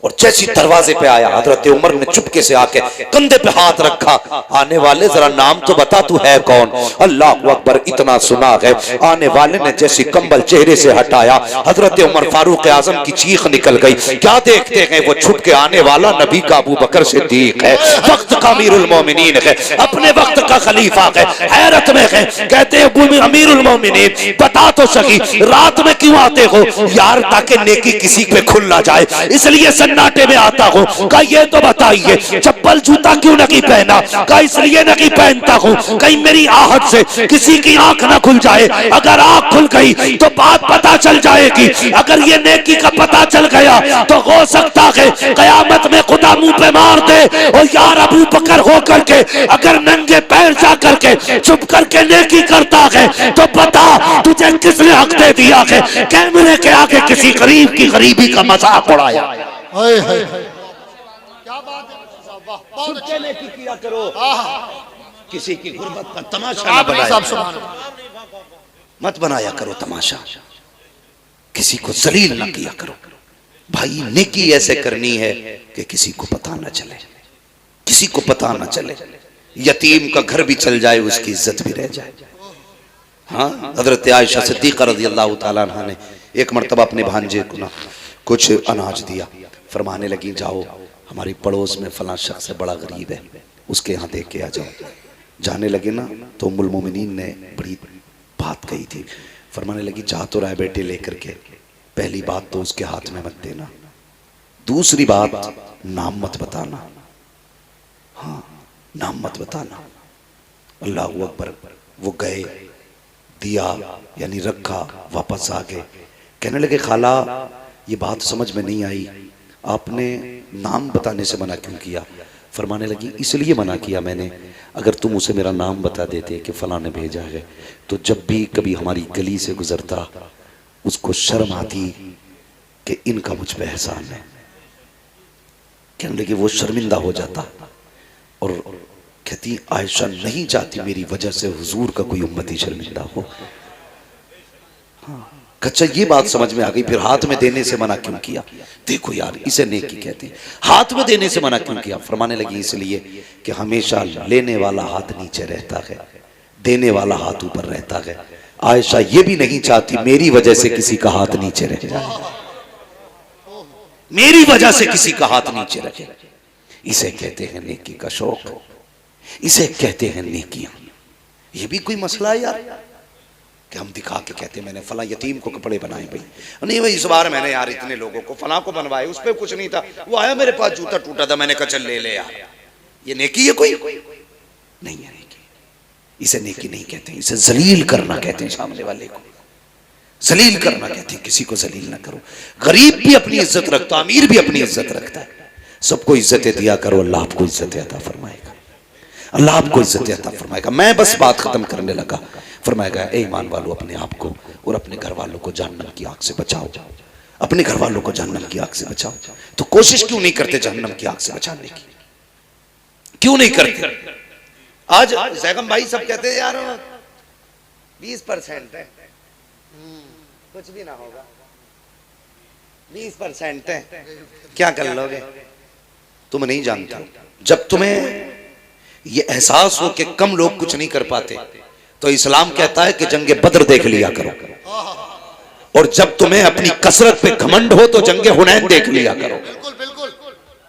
और जैसी दरवाजे पे आया हजरत उमर ने चुपके से आके कंधे पे हाथ रखा, आने वाले जरा नाम तो बता तू है कौन? अल्लाह अकबर, इतना सुना है। आने वाले ने जैसी कंबल चेहरे से हटाया, हजरत उमर फारूक आजम की चीख निकल गई। क्या देखते हैं वो छुप के आने वाला नबी का अबू बकर सिद्दीक है, वक्त का अमीरुल मोमिनीन है, अपने वक्त का खलीफा है। हैरत में है, कहते हैं अमीरुल मोमिनीन बता तो सही रात में क्यों आते हो? यार ताकि नेकी किसी पे खुल ना जाए, इसलिए सन्नाटे में आता हूँ। कहा ये तो बताइए चप्पल जूता क्यों नहीं पहना? कहा इसलिए नहीं पहनता हूँ कहीं मेरी आहट से किसी की आंख ना खुल जाए। अगर आंख खुल गई तो बात पता चल जाएगी। अगर ये नेकी का पता चल गया तो हो सकता है कयामत में खुदा मुंह पे मार दे। और यार अबू बकर हो करके अगर नंगे पैर जा करके चुप करके नेकी करता है तो बता तुझे किसने हक दे दिया है कैमरे के आगे किसी गरीब की गरीबी का मजाक उड़ाया। क्या बात है, वाह, बहुत अच्छी नेकी किया करो, किसी की गुर्बत का तमाशा आप न नहीं बनाया, साहब मत बनाया करो तमाशा, किसी को जलील न किया करो। भाई नेकी ऐसे करनी है कि किसी को पता न चले, किसी को पता न चले। यतीम का घर भी चल जाए उसकी इज्जत भी रह जाए। हाँ, हजरत आयशा सिद्दीक़ा रज़ियल्लाहु ताला अन्हा ने एक मर्तबा अपने भांजे को ना कुछ अनाज दिया। फरमाने लगी जाओ हमारी पड़ोस में फलां शख्स है बड़ा गरीब है, उसके यहाँ देख के आ जाओ। जाने लगे ना तो उम्मुल मोमिनीन ने बड़ी बात कही थी। फरमाने लगी जा तो रहा है बेटे लेकर के, पहली बात तो उसके हाथ में मत देना, दूसरी बात नाम मत बताना। हाँ, नाम मत बताना। अल्लाह अकबर। वो गए, दिया यानी रखा, वापस आ गए। कहने लगे खाला ये बात समझ में नहीं आई, आपने नाम बताने से मना क्यों किया? फरमाने लगी इसलिए मना किया मैंने, अगर तुम उसे मेरा नाम बता देते कि फलां ने भेजा है तो जब भी कभी हमारी गली से गुजरता उसको शर्म आती कि इनका मुझ पे एहसान है। कहने लगे वो शर्मिंदा हो जाता और कहती आयशा नहीं चाहती मेरी वजह से हुजूर का कोई उम्मती शर्मिंदा हो। हाँ, कच्चा ये बात समझ में आ गई। फिर हाथ में देने से मना क्यों किया? देखो यार इसे नेकी कहते हैं। हाथ में देने से मना क्यों किया? फरमाने लगी इसलिए कि हमेशा लेने वाला हाथ नीचे रहता है, देने वाला हाथ ऊपर रहता है। आयशा ये भी नहीं चाहती मेरी वजह से किसी का हाथ नीचे रह जाए, मेरी वजह से किसी का हाथ नीचे रहे। इसे कहते हैं नेकी का शौक, इसे कहते हैं नेकियां। ये भी कोई मसला है यार कि हम दिखा के कहते हैं मैंने फला यतीम को कपड़े बनाए भाई, नहीं भाई इस बार मैंने यार इतने लोगों को फला को बनवाए, उस पर कुछ नहीं था, वो आया मेरे पास जूता टूटा था मैंने कहा चल ले ले यार। ये नेकी है? कोई नहीं है नेकी। इसे नेकी नहीं कहते, इसे जलील करना कहते हैं। सामने वाले को जलील करना कहते हैं, किसी को जलील ना करो। गरीब भी अपनी इज्जत रखता, अमीर भी अपनी इज्जत रखता है। सबको इज्जतें दिया करो, अल्लाह आपको इज्जत अता फरमाएगा, अल्लाह आपको इज्जत अता फरमाएगा। मैं बस बात खत्म करने लगा। फरमाएगा ए ईमान वालों अपने आप को और अपने घर वालों को जहन्नम की आग से बचाओ, अपने घर वालों को जहन्नम की आग से बचाओ। तो कोशिश क्यों नहीं करते जहन्नम की आग से बचाने की? क्यों नहीं करते? आज जैगम भाई सब कहते हैं यार 20% है, कुछ भी ना होगा, 20% है, क्या कर लोगे? तुम नहीं जानते। जब तुम्हें ये एहसास हो कि कम लोग कुछ नहीं कर पाते तो इस्लाम कहता है कि जंगे बद्र देख लिया करो, और जब तुम्हें अपनी कसरत पे घमंड हो तो जंगे हुनैन देख लिया करो। बिल्कुल बिल्कुल,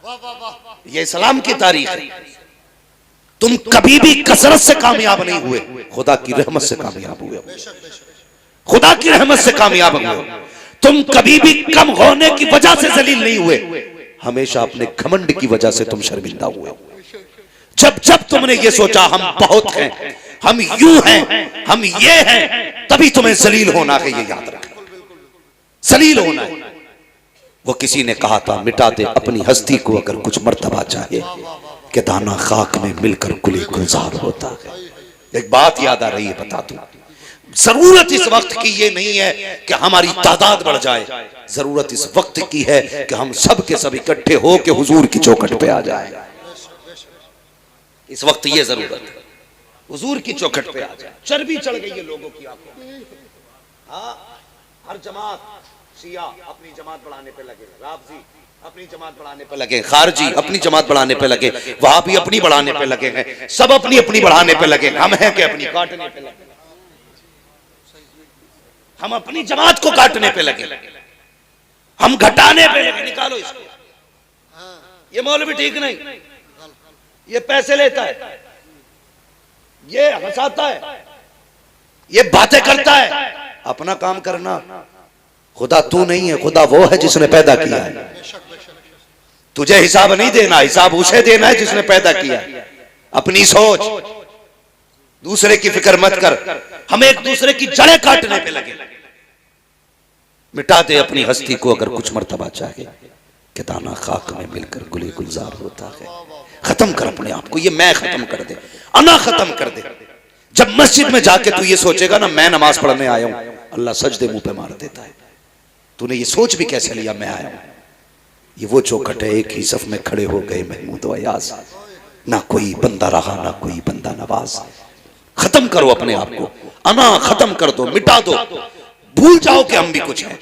वाह वाह वाह, ये इस्लाम की तारीख है। तुम कभी भी कसरत से कामयाब नहीं हुए, खुदा की रहमत से कामयाब हुए, खुदा की रहमत से कामयाब हुए। तुम कभी भी कम होने की वजह से जलील नहीं हुए, हमेशा अपने घमंड की वजह से तुम शर्मिंदा हुए। जब जब तुमने ये सोचा हम बहुत हैं, हम यूं हैं, हम ये हैं, तभी तुम्हें जलील होना है। ये याद रखना, जलील होना है। वो किसी ने कहा था मिटा दे अपनी हस्ती को अगर कुछ मर्तबा चाहे कि दाना खाक में मिलकर कुली गुलजार होता है। एक बात याद आ रही है, बता दूं, जरूरत इस वक्त की ये नहीं है कि हमारी तादाद बढ़ जाए, जरूरत इस वक्त की है कि हम सब के सब इकट्ठे हो के हुजूर की चौखट पे आ जाए। इस वक्त ये जरूरत है, हुजूर की चौखट पे आ जाए। चर्बी चढ़ गई है लोगों की आंखों में। हाँ, हर जमात, शिया अपनी जमात बढ़ाने पे लगे, राफजी अपनी जमात बढ़ाने पे लगे, खारजी अपनी जमात बढ़ाने पे लगे, वहाबी अपनी बढ़ाने पे लगे हैं, सब अपनी अपनी बढ़ाने पे लगे। हम हैं कि अपनी काटने पे लगे, हम अपनी जमात को काटने पे लगे, हम घटाने पे लगे। निकालो इसको, ये मौलवी ठीक नहीं, ये पैसे लेता है, ये हंसाता है, ये बातें करता है। अपना काम करना। खुदा तू नहीं है, खुदा वो है जिसने पैदा किया है। तुझे हिसाब नहीं देना, हिसाब उसे देना है जिसने पैदा किया। अपनी सोच, दूसरे की फिक्र मत कर। हम एक दूसरे की जड़ें काटने पे लगे। मिटा दे अपनी हस्ती को अगर कुछ मर्तबा चाहे, कि दाना खाक में मिलकर गुली गुलजार होता है। खत्म कर अपने आप को, ये मैं खत्म कर दे, अना खत्म कर दे। जब मस्जिद में जाके तू ये सोचेगा ना मैं नमाज पढ़ने आया हूं, अल्लाह सजदे मुंह पे मार देता है। तूने ये सोच भी कैसे लिया मैं आया हूं? ये वो चौखट है, एक ही सफ में खड़े हो गए महमूद व अयाज, ना कोई बंदा रहा ना कोई बंदा नवाज। खत्म करो अपने आप को, अना खत्म कर दो, मिटा दो, भूल जाओ कि हम भी कुछ हैं।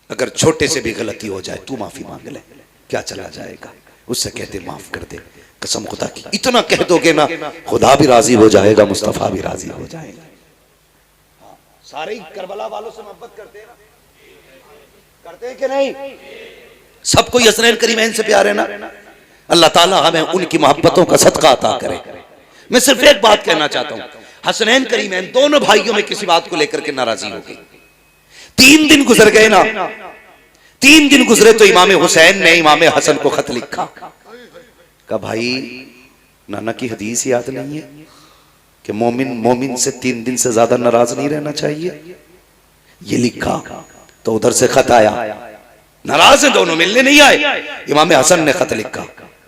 अगर छोटे से भी गलती हो जाए तू माफी मांग ले, क्या चला जाएगा? उससे कहते माफ कर दे, कसम खुदा की इतना कह दोगे ना खुदा भी राजी हो जाएगा, मुस्तफा भी राजी हो जाएगा। सारे करबला वालों से मोहब्बत करते हैं ना, करते हैं कि नहीं? सबको हसनैन करीमैन से प्यार है ना। अल्लाह ताला हमें उनकी मोहब्बतों का सदका अता करे। मैं सिर्फ एक बात कहना चाहता हूं, हसनैन करीमैन दोनों भाइयों में किसी बात को लेकर के नाराजी हो गई। 3 दिन गुजर गए ना, 3 दिन गुजरे तो इमाम हुसैन ने इमाम हसन को खत लिखा। कहा भाई नाना की हदीस याद नहीं है कि मोमिन से 3 दिन से ज्यादा नाराज नहीं रहना चाहिए? ये लिखा तो उधर से खत आया, नाराज हैं दोनों, मिलने नहीं आए। इमाम हसन ने खत लिखा,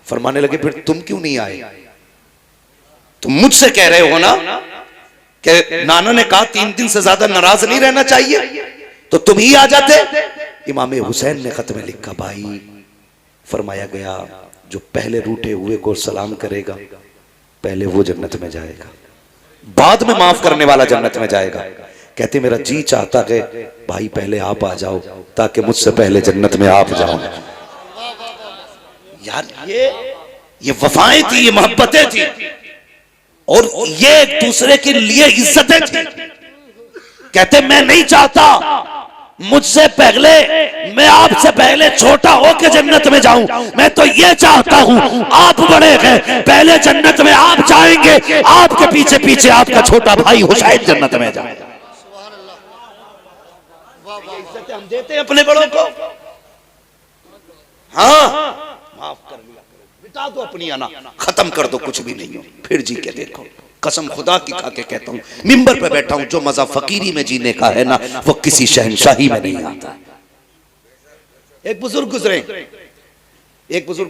फरमाने लगे फिर तुम क्यों नहीं आए? तुम मुझसे कह रहे हो ना कि नाना ने कहा 3 दिन से ज्यादा नाराज नहीं रहना चाहिए, तो तुम ही आ जाते। इमाम हुसैन ने खत में लिखा, भाई फरमाया गया जो पहले रूठे हुए को सलाम करेगा पहले वो जन्नत में जाएगा, बाद में माफ करने वाला जन्नत में जाएगा। कहते मेरा जी चाहता है भाई पहले आप आ जाओ ताकि मुझसे पहले जन्नत में आप जाओ। यार ये वफाएं थी, ये मोहब्बतें थी, और ये एक दूसरे के लिए इज्जतें थी। कहते मैं नहीं चाहता मुझसे पहले, मैं आपसे पहले छोटा होकर जन्नत में जाऊं, मैं तो ये चाहता हूं आप बड़े हैं पहले जन्नत में आप जाएंगे, आपके पीछे पीछे आपका छोटा भाई हुसैन जन्नत में जाएगा। इज्जतें हम देते हैं अपने बड़ों को। हाँ माफ कर लिया करो, मिटा दो अपनी अना, खत्म कर दो, कुछ भी नहीं हो, फिर जी के देखो। कसम खुदा की खा के कहता हूं, मिंबर पे बैठा हूं, जो मजा फकीरी में जीने का है ना वो किसी शहनशाही में नहीं आता। एक बुजुर्ग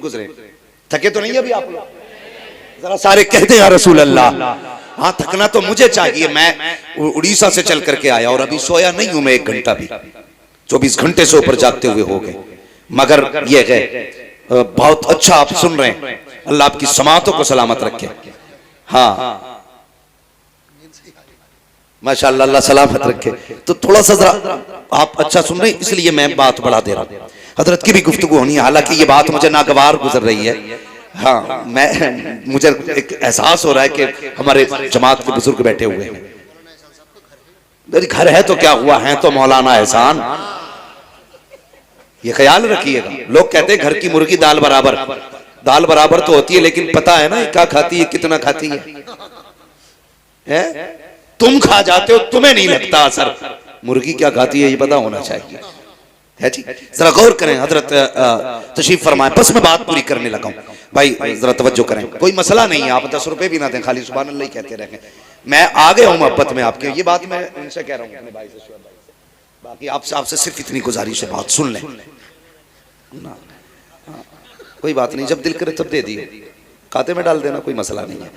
गुजरे, थके तो नहीं अभी आप लोग? जरा सारे कहते हैं रसूल अल्लाह। हाँ थकना तो मुझे चाहिए, मैं उड़ीसा से चल करके आया और अभी सोया नहीं हूं मैं 1 घंटा भी, 24 घंटे से ऊपर जागते हुए हो गए। मगर ये है बहुत अच्छा आप सुन रहे हैं, अल्लाह आपकी समातों को सलामत रखे। हाँ माशाअल्लाह, अल्लाह सलामत रखे। तो थोड़ा सा जरा आप अच्छा सुन रहे हैं इसलिए मैं बात बढ़ा दे रहा हूं। हजरत की भी गुफ्तगू होनी है, हालांकि ये बात मुझे नागवार गुजर रही है। हाँ मुझे एक एहसास हो रहा है कि हमारे जमात के बुजुर्ग बैठे हुए हैं। घर है तो क्या हुआ, है तो मौलाना एहसान, ये ख्याल रखिएगा। लोग कहते हैं घर की मुर्गी दाल बराबर, दाल बराबर तो होती है लेकिन पता है ना क्या खाती है, कितना खाती है? तुम खा जाते हो, तुम्हें नहीं लगता असर, मुर्गी क्या खाती है ये पता होना चाहिए, है जी। जरा गौर करें, हजरत तशरीफ फरमाए। बस मैं बात पूरी करने लगा हूं भाई, जरा तवज्जो करें। कोई मसला नहीं है, आप 10 रुपए भी ना दें, खाली सुभान अल्लाह ही कहते रहें। मैं आ गया हूं मोहब्बत में आपके, ये बात मैं उनसे कह रहा हूं अपने भाई से, शुएब भाई से। बाकी आपसे सिर्फ इतनी गुजारिश है, बात सुन लें ना। कोई बात नहीं, जब दिल करे तब दे दिए, खाते में डाल देना, कोई मसला नहीं है।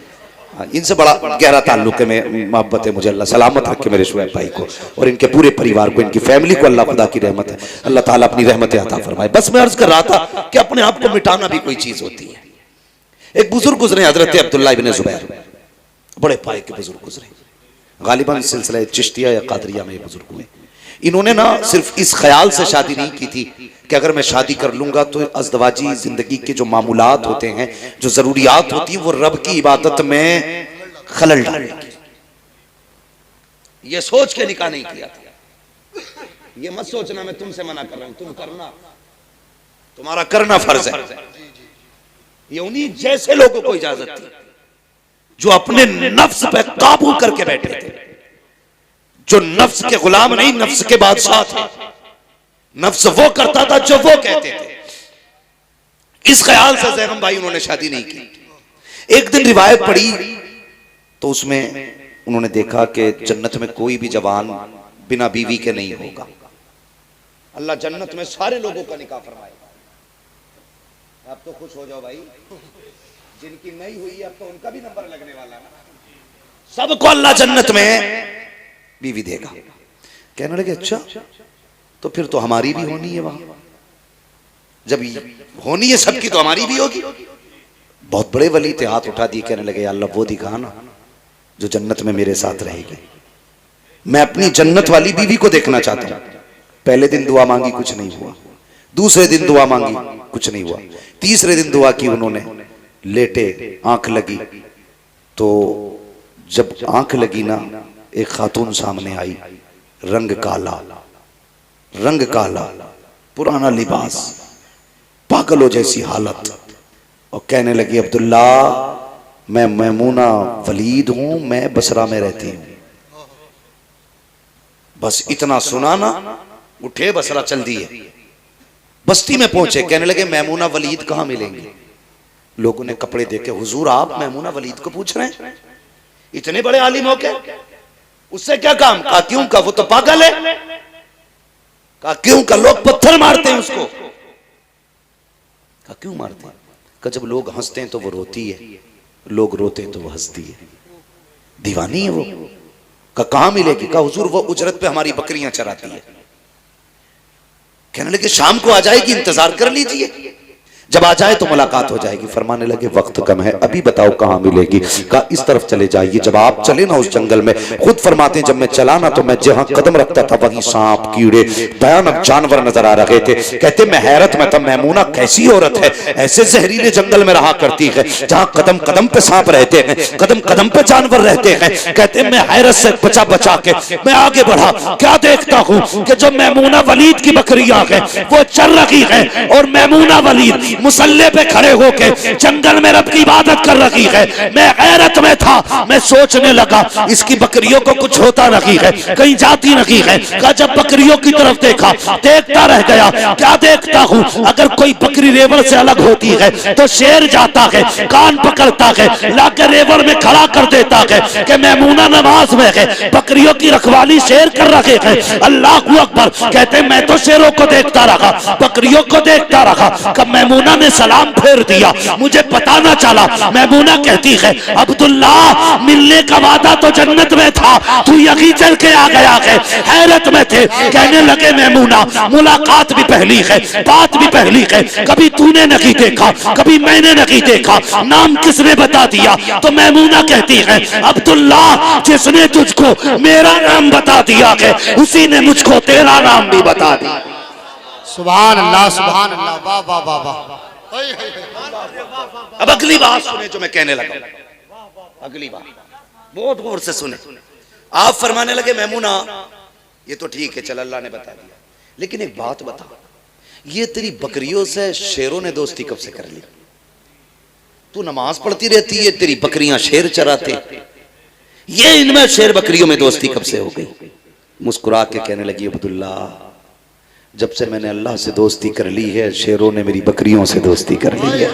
इनसे बड़ा गहरा ताल्लुक है, मैं मोहब्बत है मुझे। अल्लाह सलामत रखे मेरे शुएब भाई को और इनके पूरे परिवार को, इनकी फैमिली को। अल्लाह खुदा की रहमत है, अल्लाह ताला अपनी रहमतें अता फरमाए। बस मैं अर्ज कर रहा था कि अपने आप को मिटाना भी कोई चीज होती है। एक बुजुर्ग गुजरे, हजरत अब्दुल्लाह इब्न जुबैर, बड़े पाए के बुजुर्ग गुजरे, गालिबन सिलसिला चिश्तिया या कादरिया में ये बुजुर्ग हुए। इन्होंने ना सिर्फ इस ख्याल से शादी नहीं की थी कि अगर मैं शादी कर लूंगा तो अज़दवाजी जिंदगी के जो मामूलात होते हैं, जो जरूरियात होती है, वो रब की इबादत में खलल डालेंगी। ये सोच के निकाह नहीं किया था। ये मत सोचना मैं तुमसे मना कर रहा हूं, तुम करना, तुम्हारा करना फर्ज है। ये उन्हीं जैसे लोगों को इजाजत थी जो अपने नफ्स पे काबू करके बैठे थे, जो नफ्स के गुलाम नहीं, नफ्स के बादशाह थे। नफ्स वो करता था जो वो कहते थे। इस ख्याल से जैनब भाई उन्होंने शादी नहीं की। एक दिन रिवायत पढ़ी तो उसमें उन्होंने देखा कि जन्नत में कोई भी जवान बिना बीवी के नहीं होगा। अल्लाह जन्नत में सारे लोगों का निकाह फरमाएगा। आप तो खुश हो जाओ भाई, जिनकी नहीं हुई अब तो उनका भी नंबर लगने वाला है। सबको अल्लाह जन्नत में बीवी देगा। कहने लगे अच्छा तो फिर तो हमारी भी होनी है वहां, जब होनी है सबकी तो हमारी भी होगी। बहुत बड़े वली थे, हाथ उठा दिए, कहने लगे अल्लाह वो दिखा ना जो जन्नत में मेरे साथ रहेगी। मैं अपनी जन्नत वाली बीवी को देखना चाहता हूं। पहले दिन दुआ मांगी, कुछ नहीं हुआ। दूसरे दिन दुआ मांगी, कुछ नहीं हुआ। तीसरे दिन दुआ की उन्होंने, लेटे, आंख लगी, तो जब आंख लगी ना एक खातून सामने आई, रंग काला, पुराना लिबास, पागलों जैसी हालत, और कहने लगी अब्दुल्ला मैं मैमूना वलीद हूं, मैं बसरा में रहती हूं। बस इतना सुना ना, उठे बसरा चल दिए, बस्ती में पहुंचे। कहने लगे मैमूना वलीद कहां मिलेंगे? लोगों ने कपड़े देखे, हुजूर आप मैमूना वलीद को पूछ रहे हैं? इतने बड़े आलिम हो के उससे क्या काम? कहा क्यों का वो तो पागल है। कहा क्यों का लोग पत्थर मारते हैं उसको। कहा क्यों मारते हैं? कहा जब लोग हंसते हैं तो वो रोती है, लोग रोते हैं तो वो हंसती है, दीवानी है वो। कहा कहां मिलेगी? कहा हुजूर वो उजरत पे हमारी बकरियां चराती है। कहने लगे शाम को आ जाएगी, इंतजार कर लीजिए, जब आ जाए तो मुलाकात हो जाएगी। फरमाने लगे वक्त कम है, अभी बताओ कहां मिलेगी? कहा इस तरफ चले जाइए। जब आप चले ना उस जंगल में, खुद फरमाते हैं जब मैं चला ना तो मैं जहां कदम रखता था वहीं सांप, कीड़े, भयानक जानवर नजर आ रहे थे। कहते मैं हैरत में था, मैमूना कैसी औरत है, ऐसे जहरीले जंगल में रहा करती है जहां कदम कदम पे सांप रहते हैं, कदम कदम पे जानवर रहते हैं। कहते मैं हैरत से बचा बचा के मैं आगे बढ़ा, क्या देखता हूं कि जो मैमूना वलीद की बकरियां हैं वो चल रही है, और मैमूना वलीद मुसल्ले पे खड़े होके जंगल में रब की इबादत कर रही है। मैं गैरत में था, मैं सोचने लगा इसकी बकरियों को कुछ होता नहीं है, कहीं जाती नहीं है। कहा जब बकरियों की तरफ देखा, देखता रह गया। क्या देखता हूं? अगर कोई बकरी रेवड़ से अलग होती है तो शेर जाता है, कान पकड़ता है, लाकर रेवड़ में खड़ा कर देता है कि मैमूना नमाज में है, बकरियों की रखवाली शेर कर रहे हैं। अल्लाह अकबर। कहते मैं तो शेरों को देखता रहा, बकरियों को देखता रहा। कब मैमूना ने सलाम फेर दिया, मुझे पता ना चला। मैमूना कहती है अब्दुल्ला मिलने का वादा तो जन्नत में था, तू यहीं चल के आ गया है। हैरत में थे। कहने लगे मैमूना मुलाकात भी पहली है, बात भी पहली है, कभी तूने नहीं देखा, कभी मैंने नहीं देखा, नाम किसने बता दिया? तो मैमूना कहती है अब्दुल्ला जिसने तुझको मेरा नाम बता दिया है उसी ने मुझको तेरा नाम भी बता दिया। सुभान अल्लाह, सुभान अल्लाह, वाह वाह वाह वाह। अब अगली बात सुने जो मैं कहने लगा, अगली बात बहुत गौर से सुने। आप फरमाने लगे मैमूना ये तो ठीक है, चल अल्लाह ने बता दिया, लेकिन एक बात बता, ये तेरी बकरियों से शेरों ने दोस्ती कब से कर ली? तू नमाज पढ़ती रहती है, तेरी बकरियां शेर चराते, ये इनमें शेर बकरियों में दोस्ती कब से हो गई? मुस्कुरा के कहने लगी अब्दुल्ला जब से मैंने अल्लाह से दोस्ती कर ली है, शेरों ने मेरी बकरियों से दोस्ती कर ली है।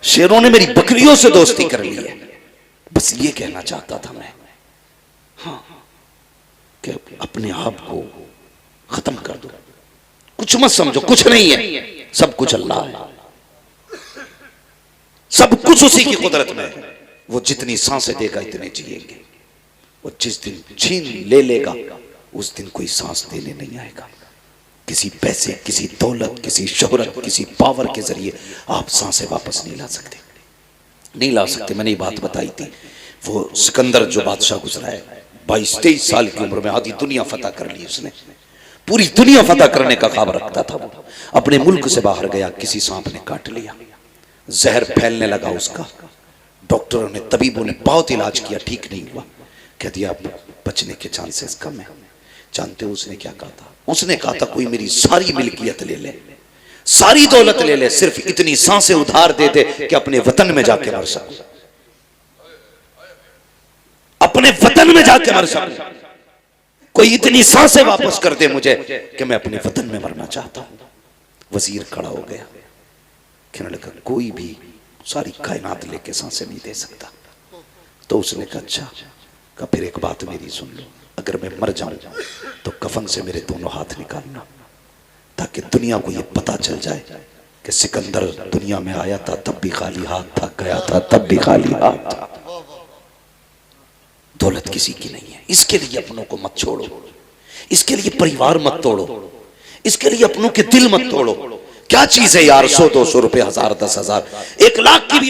शेरों ने मेरी बकरियों से दोस्ती कर ली है। बस ये कहना चाहता था मैं, हाँ, कि अपने आप को खत्म कर दो, कुछ मत समझो, कुछ नहीं है, सब कुछ अल्लाह है, सब कुछ उसी की कुदरत में है। वो जितनी सांसें देगा इतने जिएंगे, वो जिस दिन छीन ले लेगा उस दिन कोई सांस देने नहीं आएगा। किसी पैसे, किसी दौलत, किसी शोहरत, किसी पावर के जरिए आप सांसें वापस नहीं ला सकते, नहीं ला सकते। मैंने ये बात बताई थी, वो सिकंदर जो बादशाह गुजरा है 22-23 साल की उम्र में आधी दुनिया फतह कर ली उसने, पूरी दुनिया फतह करने का ख्वाब रखता था वो। अपने मुल्क से बाहर गया, किसी सांप ने काट लिया, जहर फैलने लगा उसका। डॉक्टरों ने, तबीबों ने बहुत इलाज किया, ठीक नहीं हुआ। कह दिया बचने के चांसेस कम है। जानते हो उसने क्या कहा था? उसने कहा था कोई मेरी सारी मिल्कियत ले ले, सारी दौलत ले ले, सिर्फ इतनी सांसें उधार दे दे कि अपने वतन में जाके मर सकूं, अपने वतन में जाके मर सकूं। कोई इतनी सांसें वापस कर दे मुझे कि मैं अपने वतन में मरना चाहता हूं। वजीर खड़ा हो गया, कहने लगा कोई भी सारी कायनात लेके सांसें नहीं दे सकता। तो उसने कहा अच्छा, कहा फिर एक बात मेरी सुन लो, अगर मैं मर जाऊं तो कफन से मेरे दोनों हाथ निकालना, ताकि दुनिया को ये पता चल जाए कि सिकंदर दुनिया में आया था तब भी खाली हाथ था, गया था तब भी खाली हाथ था। दौलत किसी की नहीं है, इसके लिए अपनों को मत छोड़ो, इसके लिए परिवार मत तोड़ो, इसके लिए अपनों के दिल मत तोड़ो। क्या चीज है यार 100-200 रुपए, 1000-10,000, 1 लाख की भी